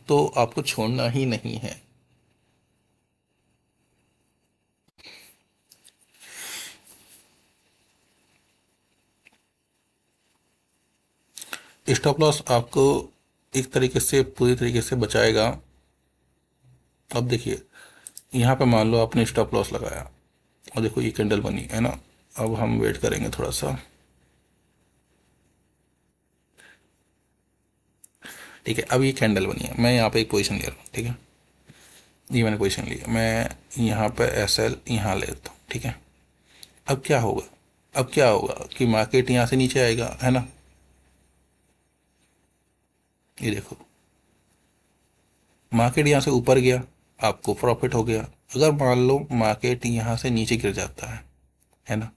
तो आपको छोड़ना ही नहीं है। स्टॉप लॉस आपको एक तरीके से पूरी तरीके से बचाएगा। अब देखिए, यहाँ पे मान लो आपने स्टॉप लॉस लगाया और देखो ये कैंडल बनी है ना। अब हम वेट करेंगे थोड़ा सा, ठीक है। अब ये कैंडल बनी है, मैं यहाँ पे एक पोजीशन ले रहा हूँ, ठीक है। ये मैंने पोजीशन लिया, मैं यहाँ पे एस एल यहाँ ले लेता हूँ, ठीक है। अब क्या होगा, अब क्या होगा कि मार्केट यहाँ से नीचे आएगा, है ना। ये देखो, मार्केट यहाँ से ऊपर गया, आपको प्रॉफिट हो गया। अगर मान लो मार्केट यहाँ से नीचे गिर जाता है ना।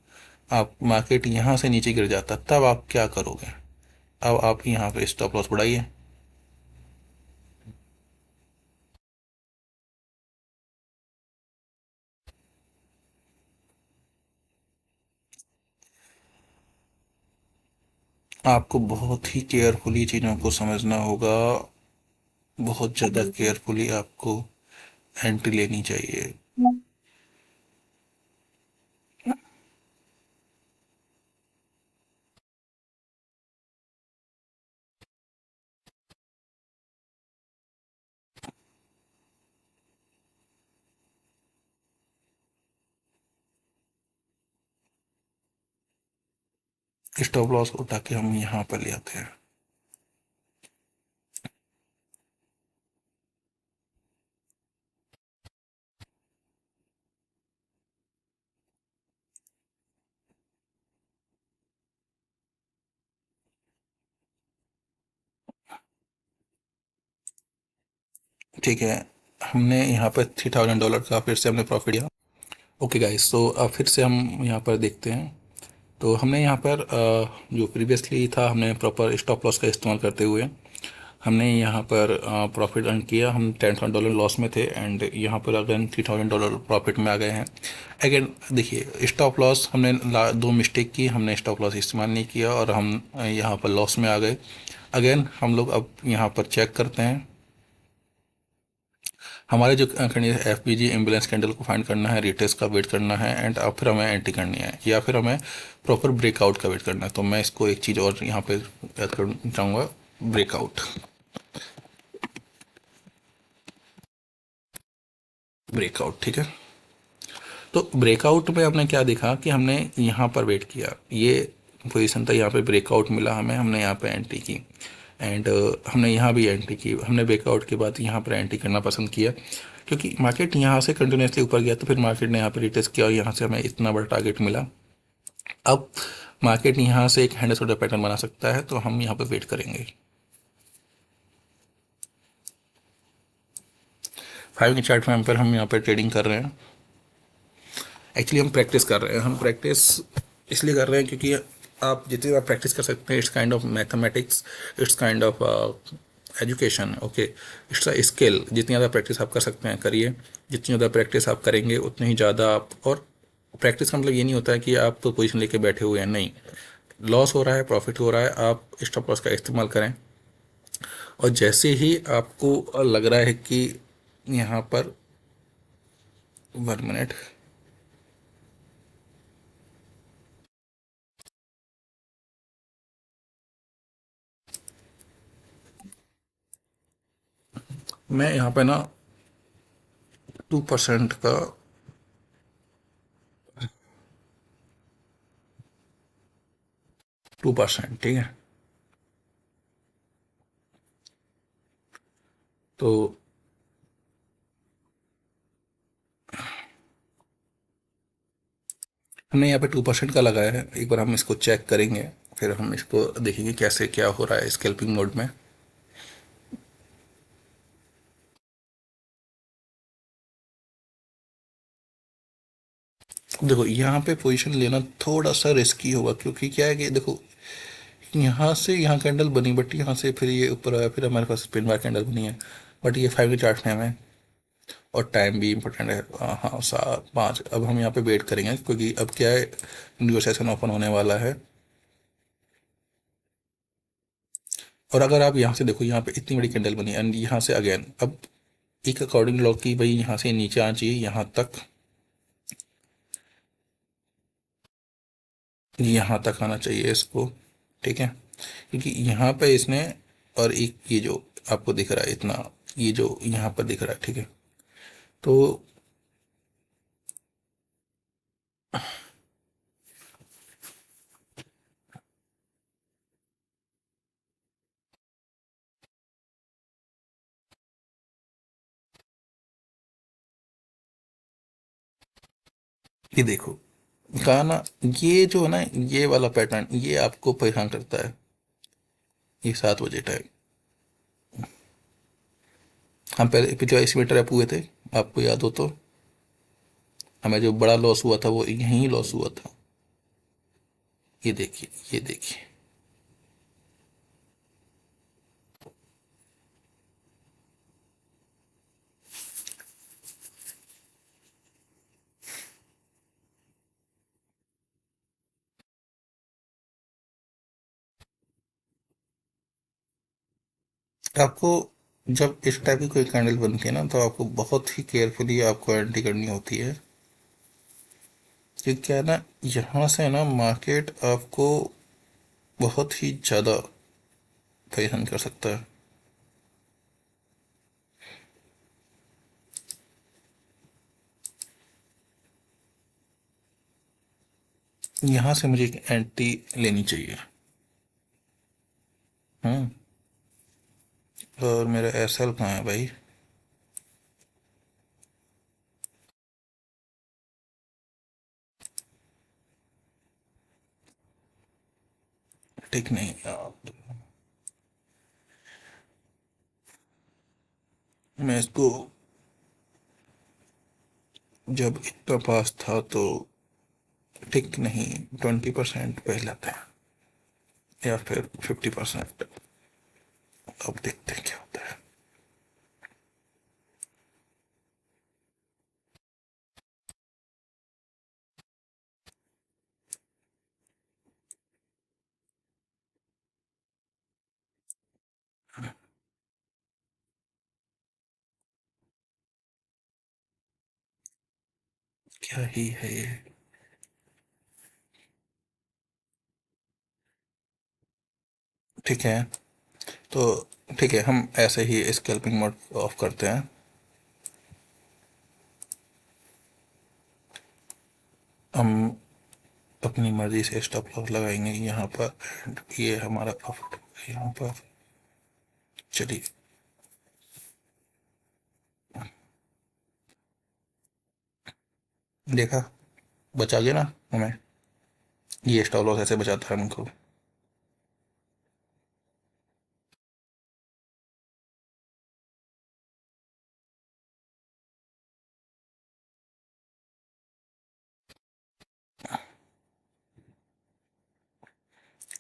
आप मार्केट यहाँ से नीचे गिर जाता, तब आप क्या करोगे। अब आप यहाँ पे स्टॉप लॉस बढ़ाइए। आपको बहुत ही केयरफुली चीज़ों को समझना होगा, बहुत ज़्यादा केयरफुली आपको एंट्री लेनी चाहिए। स्टॉप लॉस उठा के हम यहाँ पर ले आते हैं। ठीक है, हमने यहाँ पर $3000 का फिर से हमने प्रॉफिट लिया। ओके गाइस, तो अब फिर से हम यहाँ पर देखते हैं। तो हमने यहाँ पर जो प्रीवियसली था, हमने प्रॉपर स्टॉप लॉस का इस्तेमाल करते हुए हमने यहाँ पर प्रॉफिट अर्न किया। हम $10,000 लॉस में थे एंड यहाँ पर अगेन $3000 प्रॉफिट में आ गए हैं। अगेन देखिए, स्टॉप लॉस हमने दो मिस्टेक की, हमने स्टॉप लॉस इस्तेमाल नहीं किया और हम यहाँ पर लॉस में आ गए। अगेन हम लोग अब यहाँ पर चेक करते हैं, हमारे जो F P G ambulance candle को फाइंड करना है, रिटेस्ट का वेट करना है एंड अब फिर हमें एंट्री करनी है या फिर हमें प्रॉपर ब्रेकआउट का वेट करना है। तो मैं इसको एक चीज़ और यहाँ पे याद करना चाहूँगा, ब्रेकआउट। ब्रेकआउट, ठीक है। तो ब्रेकआउट में हमने क्या देखा कि हमने यहाँ पर वेट किया, ये पोजीशन था, यहाँ पे ब्रेकआउट मिला हमें, हमने यहाँ पे एंट्री की एंड हमने यहाँ भी एंट्री की। हमने ब्रेकआउट के बाद यहाँ पर एंट्री करना पसंद किया क्योंकि मार्केट यहाँ से कंटिन्यूसली ऊपर गया, तो फिर मार्केट ने यहाँ पे रिटेस्ट किया और यहाँ से हमें इतना बड़ा टारगेट मिला। अब मार्केट यहाँ से एक हैंड शोल्डर पैटर्न बना सकता है, तो हम यहाँ पे वेट करेंगे। 5 के चार्ट में पर हम यहाँ पे ट्रेडिंग कर रहे हैं। एक्चुअली हम प्रैक्टिस कर रहे हैं, हम प्रैक्टिस इसलिए कर रहे हैं क्योंकि आप जितनी बार प्रैक्टिस कर सकते हैं, it's kind of mathematics, it's kind of education, okay, it's a skill. जितनी ज़्यादा प्रैक्टिस आप कर सकते हैं करिए, जितनी ज़्यादा प्रैक्टिस आप करेंगे उतनी ही ज़्यादा आप, और प्रैक्टिस का मतलब ये नहीं होता है कि आप तो पोजीशन लेके बैठे हुए हैं, नहीं। लॉस हो रहा है, प्रॉफिट हो रहा है, आप स्टॉप लॉस का इस्तेमाल करें और जैसे ही आपको लग रहा है कि यहाँ पर 1 मिनट, मैं यहाँ पे ना 2% का 2%, ठीक है। तो हमने यहाँ पे 2% का लगाया है, एक बार हम इसको चेक करेंगे, फिर हम इसको देखेंगे कैसे क्या हो रहा है स्कैल्पिंग मोड में। देखो यहाँ पे पोजीशन लेना थोड़ा सा रिस्की होगा क्योंकि क्या है कि देखो, यहाँ से यहाँ कैंडल बनी बट यहाँ से फिर ये ऊपर आया, फिर हमारे पास स्पिन बार कैंडल बनी है, बट ये 5 के चार्ट में हमें, और टाइम भी इम्पोर्टेंट है। हाँ, 7 5। अब हम यहाँ पे वेट करेंगे क्योंकि अब क्या है, न्यू सेशन ओपन होने वाला है। और अगर आप यहाँ से देखो, यहाँ पे इतनी बड़ी कैंडल बनी एंड यहाँ से अगेन अब एक अकॉर्डिंग लॉ की भाई यहाँ से नीचे आना चाहिए यहाँ तक, यहाँ तक आना चाहिए इसको, ठीक है। क्योंकि यहाँ पे इसने, और एक ये जो आपको दिख रहा है इतना, ये जो यहाँ पर दिख रहा है, ठीक है। तो ये देखो, कहा ना, ये जो है ना, ये वाला पैटर्न ये आपको परेशान करता है। ये 7 बजे टाइम, हम पहले पिछले एस्टिमेटर अप हुए थे, आपको याद हो तो, हमें जो बड़ा लॉस हुआ था वो यहीं लॉस हुआ था। ये देखिए, ये देखिए, आपको जब इस टाइप की कोई कैंडल बनती है ना, तो आपको बहुत ही केयरफुली आपको एंट्री करनी होती है। क्योंकि क्या है ना, यहाँ से ना मार्केट आपको बहुत ही ज़्यादा परेशान कर सकता है। यहाँ से मुझे एक एंट्री लेनी चाहिए। हम्म। और मेरा एस एल कहाँ है भाई? ठीक नहीं मैं इसको जब इतना पास था तो ठीक नहीं, 20% पे लाते हैं या फिर 50%। अब देखते हैं क्या होता है। क्या ही है ये। ठीक है, तो ठीक है, हम ऐसे ही स्कैल्पिंग मोड ऑफ करते हैं। हम अपनी मर्जी से स्टॉप लॉस लगाएंगे यहाँ पर, एंड ये हमारा प्रॉफिट होगा यहाँ पर। चलिए। देखा, बचा गया ना हमें। ये स्टॉप लॉस ऐसे बचाता है हमको।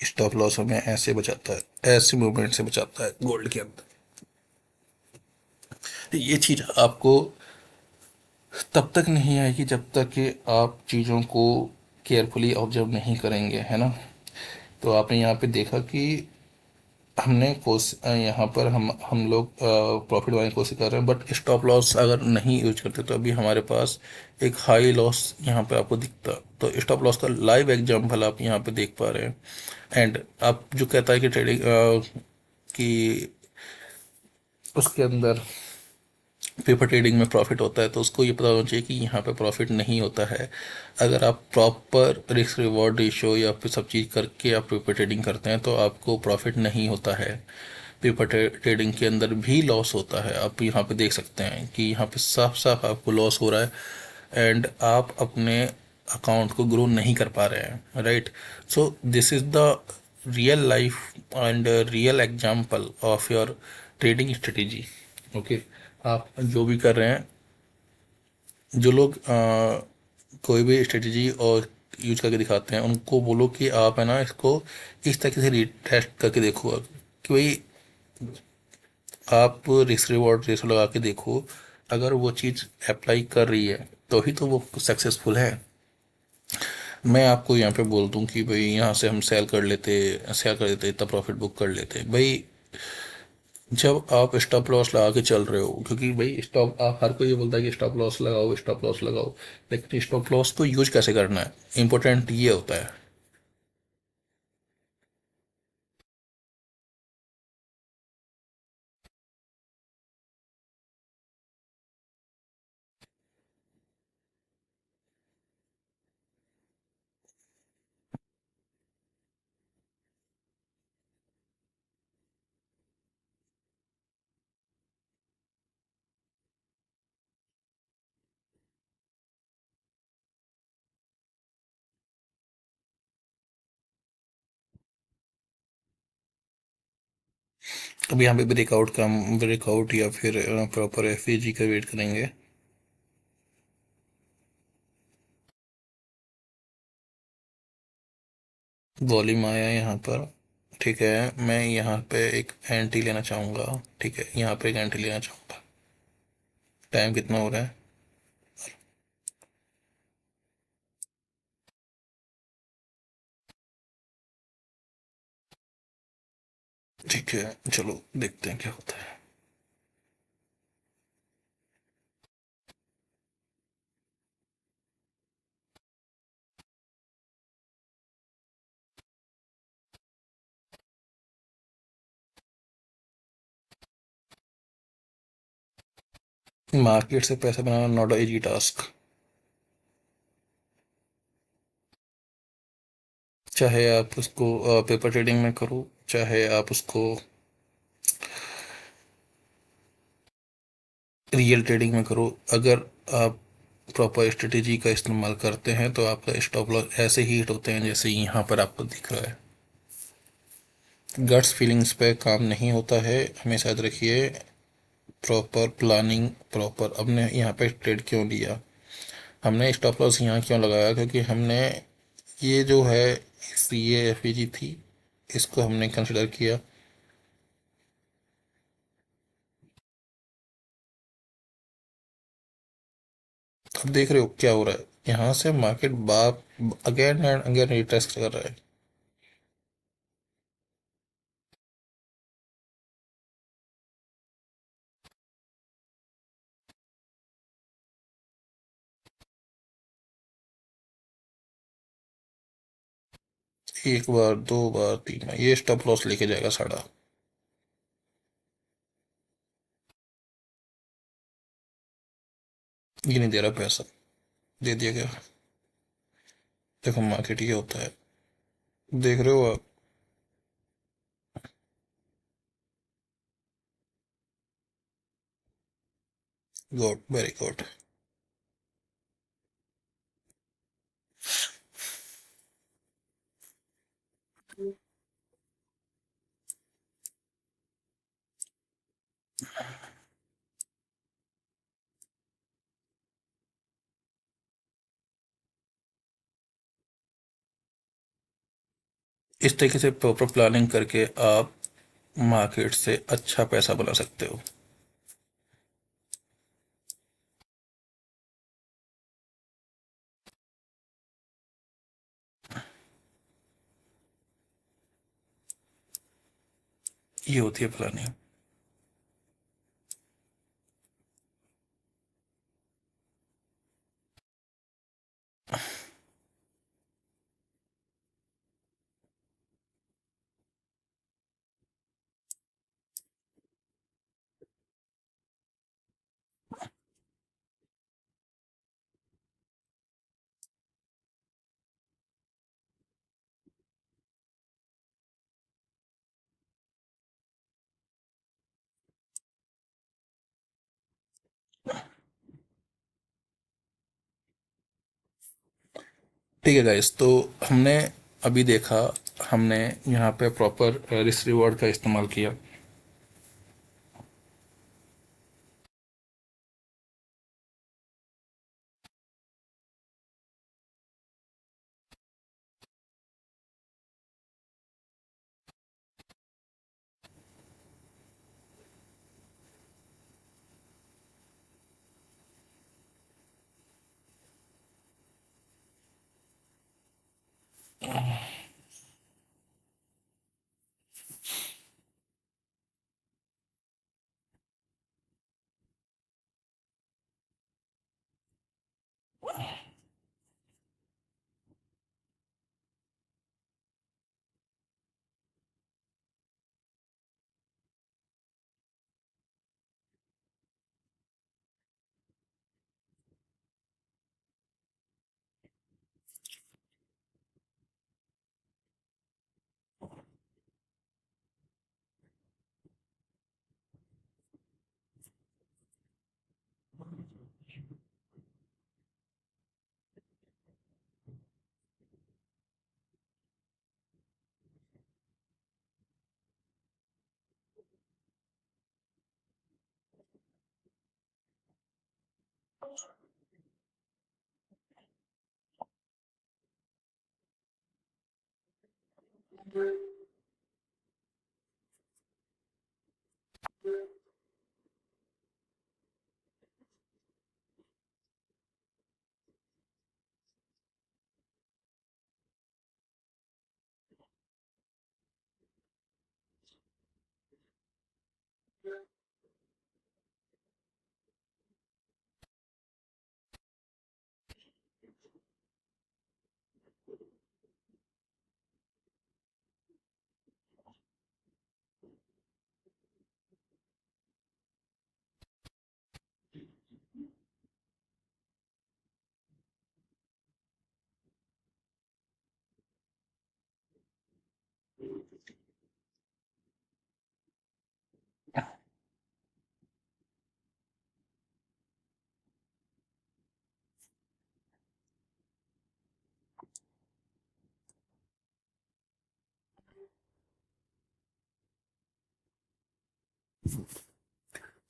स्टॉप लॉस हमें ऐसे बचाता है, ऐसे मूवमेंट से बचाता है गोल्ड के अंदर। तो ये चीज आपको तब तक नहीं आएगी जब तक कि आप चीज़ों को केयरफुली ऑब्जर्व नहीं करेंगे, है ना। तो आपने यहाँ पे देखा कि हमने यहाँ पर हम लोग प्रॉफिट वाली कोशिश कर रहे हैं, बट स्टॉप लॉस अगर नहीं यूज करते तो अभी हमारे पास एक हाई लॉस यहाँ पे आपको दिखता। तो स्टॉप लॉस का लाइव एग्जांपल आप यहाँ पे देख पा रहे हैं। एंड आप जो कहता है कि ट्रेडिंग कि उसके अंदर पेपर ट्रेडिंग में प्रॉफिट होता है, तो उसको ये पता होना चाहिए कि यहाँ पे प्रॉफिट नहीं होता है। अगर आप प्रॉपर रिस्क रिवॉर्ड रेशियो या फिर सब चीज़ करके आप पेपर ट्रेडिंग करते हैं तो आपको प्रॉफिट नहीं होता है। पेपर ट्रेडिंग के अंदर भी लॉस होता है। आप यहाँ पे देख सकते हैं कि यहाँ पे साफ साफ आपको लॉस हो रहा है, एंड आप अपने अकाउंट को ग्रो नहीं कर पा रहे हैं, right. So this is the real life and real example of your trading strategy. Okay. आप जो भी कर रहे हैं, जो लोग कोई भी स्ट्रेटेजी और यूज करके दिखाते हैं, उनको बोलो कि आप है ना इसको इस तरीके से रीटेस्ट करके देखो कि भाई आप रिस्क रिवॉर्ड रेशो लगा के देखो। अगर वो चीज़ अप्लाई कर रही है तो ही तो वो सक्सेसफुल है। मैं आपको यहाँ पे बोल दूं कि भाई यहाँ से हम सेल कर देते, इतना प्रॉफिट बुक कर लेते भाई। जब आप स्टॉप लॉस लगा के चल रहे हो, क्योंकि भाई स्टॉप आप हर कोई ये बोलता है कि स्टॉप लॉस लगाओ, स्टॉप लॉस लगाओ, लेकिन स्टॉप लॉस को यूज कैसे करना है, इंपॉर्टेंट ये होता है। अब यहाँ पे ब्रेकआउट या फिर प्रॉपर एफईजी का वेट करेंगे। वॉल्यूम आया यहाँ पर। ठीक है, मैं यहाँ पे एक एंट्री लेना चाहूँगा। ठीक है, यहाँ पे एक एंट्री लेना चाहूँगा। टाइम कितना हो रहा है? ठीक है, चलो देखते हैं क्या होता है। मार्केट से पैसा बनाना नॉट इजी टास्क। चाहे आप उसको पेपर ट्रेडिंग में करो, चाहे आप उसको रियल ट्रेडिंग में करो, अगर आप प्रॉपर स्ट्रेटेजी का इस्तेमाल करते हैं तो आपका स्टॉप लॉस ऐसे ही हिट होते हैं जैसे यहाँ पर आपको दिख रहा है। गट्स फीलिंग्स पे काम नहीं होता है, हमेशा याद रखिए। प्रॉपर प्लानिंग, प्रॉपर हमने यहाँ पे ट्रेड क्यों लिया, हमने स्टॉप लॉस यहाँ क्यों लगाया, क्योंकि हमने ये जो है सी ए एफ ई जी थी, इसको हमने कंसिडर किया। अब देख रहे हो क्या हो रहा है, यहाँ से मार्केट बाप अगेन एंड अगेन रिटेस्ट कर रहा है। एक बार, दो बार, तीन बार, ये स्टॉप लॉस लेके जाएगा साड़ा। ये नहीं दे रहा पैसा, दे दिया गया। देखो मार्केट ये होता है, देख रहे हो आप। Good, very good. इस तरीके से प्रॉपर प्लानिंग करके आप मार्केट से अच्छा पैसा बना सकते हो। ये होती है प्लानिंग। ठीक है गाइस, तो हमने अभी देखा, हमने यहाँ पे प्रॉपर रिस्क रिवॉर्ड का इस्तेमाल किया।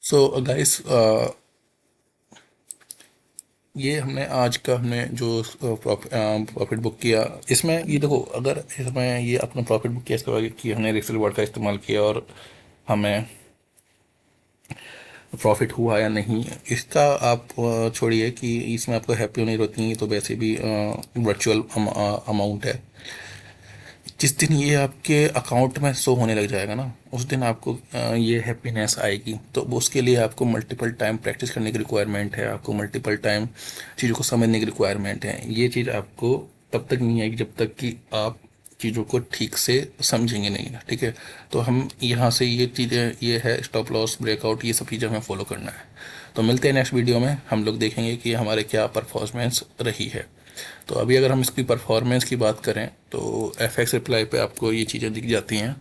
सो गाइस, ये हमने आज का हमने जो प्रॉफिट बुक किया, इसमें ये देखो, अगर इसमें ये अपना प्रॉफिट बुक किया इसके बाद कि हमने रिस्क रिवॉर्ड का इस्तेमाल किया और हमें प्रॉफिट हुआ या नहीं, इसका आप छोड़िए कि इसमें आपको हैप्पी होनी रहती है, तो वैसे भी वर्चुअल अमाउंट है। जिस दिन ये आपके अकाउंट में शो होने लग जाएगा ना, उस दिन आपको ये हैप्पीनेस आएगी। तो वो उसके लिए आपको मल्टीपल टाइम प्रैक्टिस करने की रिक्वायरमेंट है, आपको मल्टीपल टाइम चीज़ों को समझने की रिक्वायरमेंट है। ये चीज़ आपको तब तक नहीं आएगी जब तक कि आप चीज़ों को ठीक से समझेंगे नहीं ना, ठीक है। तो हम यहाँ से ये चीज़ें, ये है स्टॉप लॉस, ब्रेकआउट, ये सब चीज़ें हमें फॉलो करना है। तो मिलते हैं नेक्स्ट वीडियो में, हम लोग देखेंगे कि हमारे क्या परफॉर्मेंस रही है। तो अभी अगर हम इसकी परफॉर्मेंस की बात करें तो एफ एक्स रिप्लाई पे आपको ये चीज़ें दिख जाती हैं।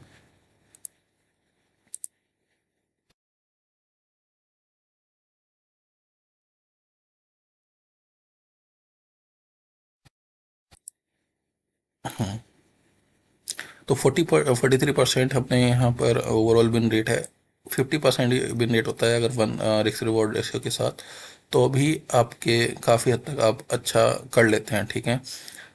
तो 43% अपने यहाँ पर ओवरऑल विन रेट है। 50% विन रेट होता है अगर वन रिस्क रिवॉर्ड रेशियो के साथ। तो अभी आपके काफ़ी हद तक आप अच्छा कर लेते हैं, ठीक है।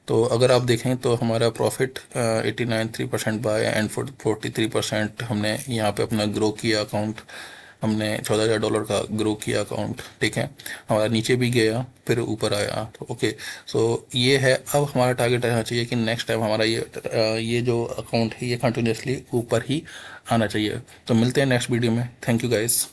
तो अगर आप देखें तो हमारा प्रॉफिट 89.3% बाय एंड 43% हमने यहाँ पे अपना ग्रो किया अकाउंट। हमने $14,000 का ग्रो किया अकाउंट, ठीक है। हमारा नीचे भी गया फिर ऊपर आया, तो ओके। सो ये है, अब हमारा टारगेट रहना चाहिए कि नेक्स्ट टाइम हमारा ये जो अकाउंट है ये कंटिन्यूसली ऊपर ही आना चाहिए। तो मिलते हैं नेक्स्ट वीडियो में। Thank you guys.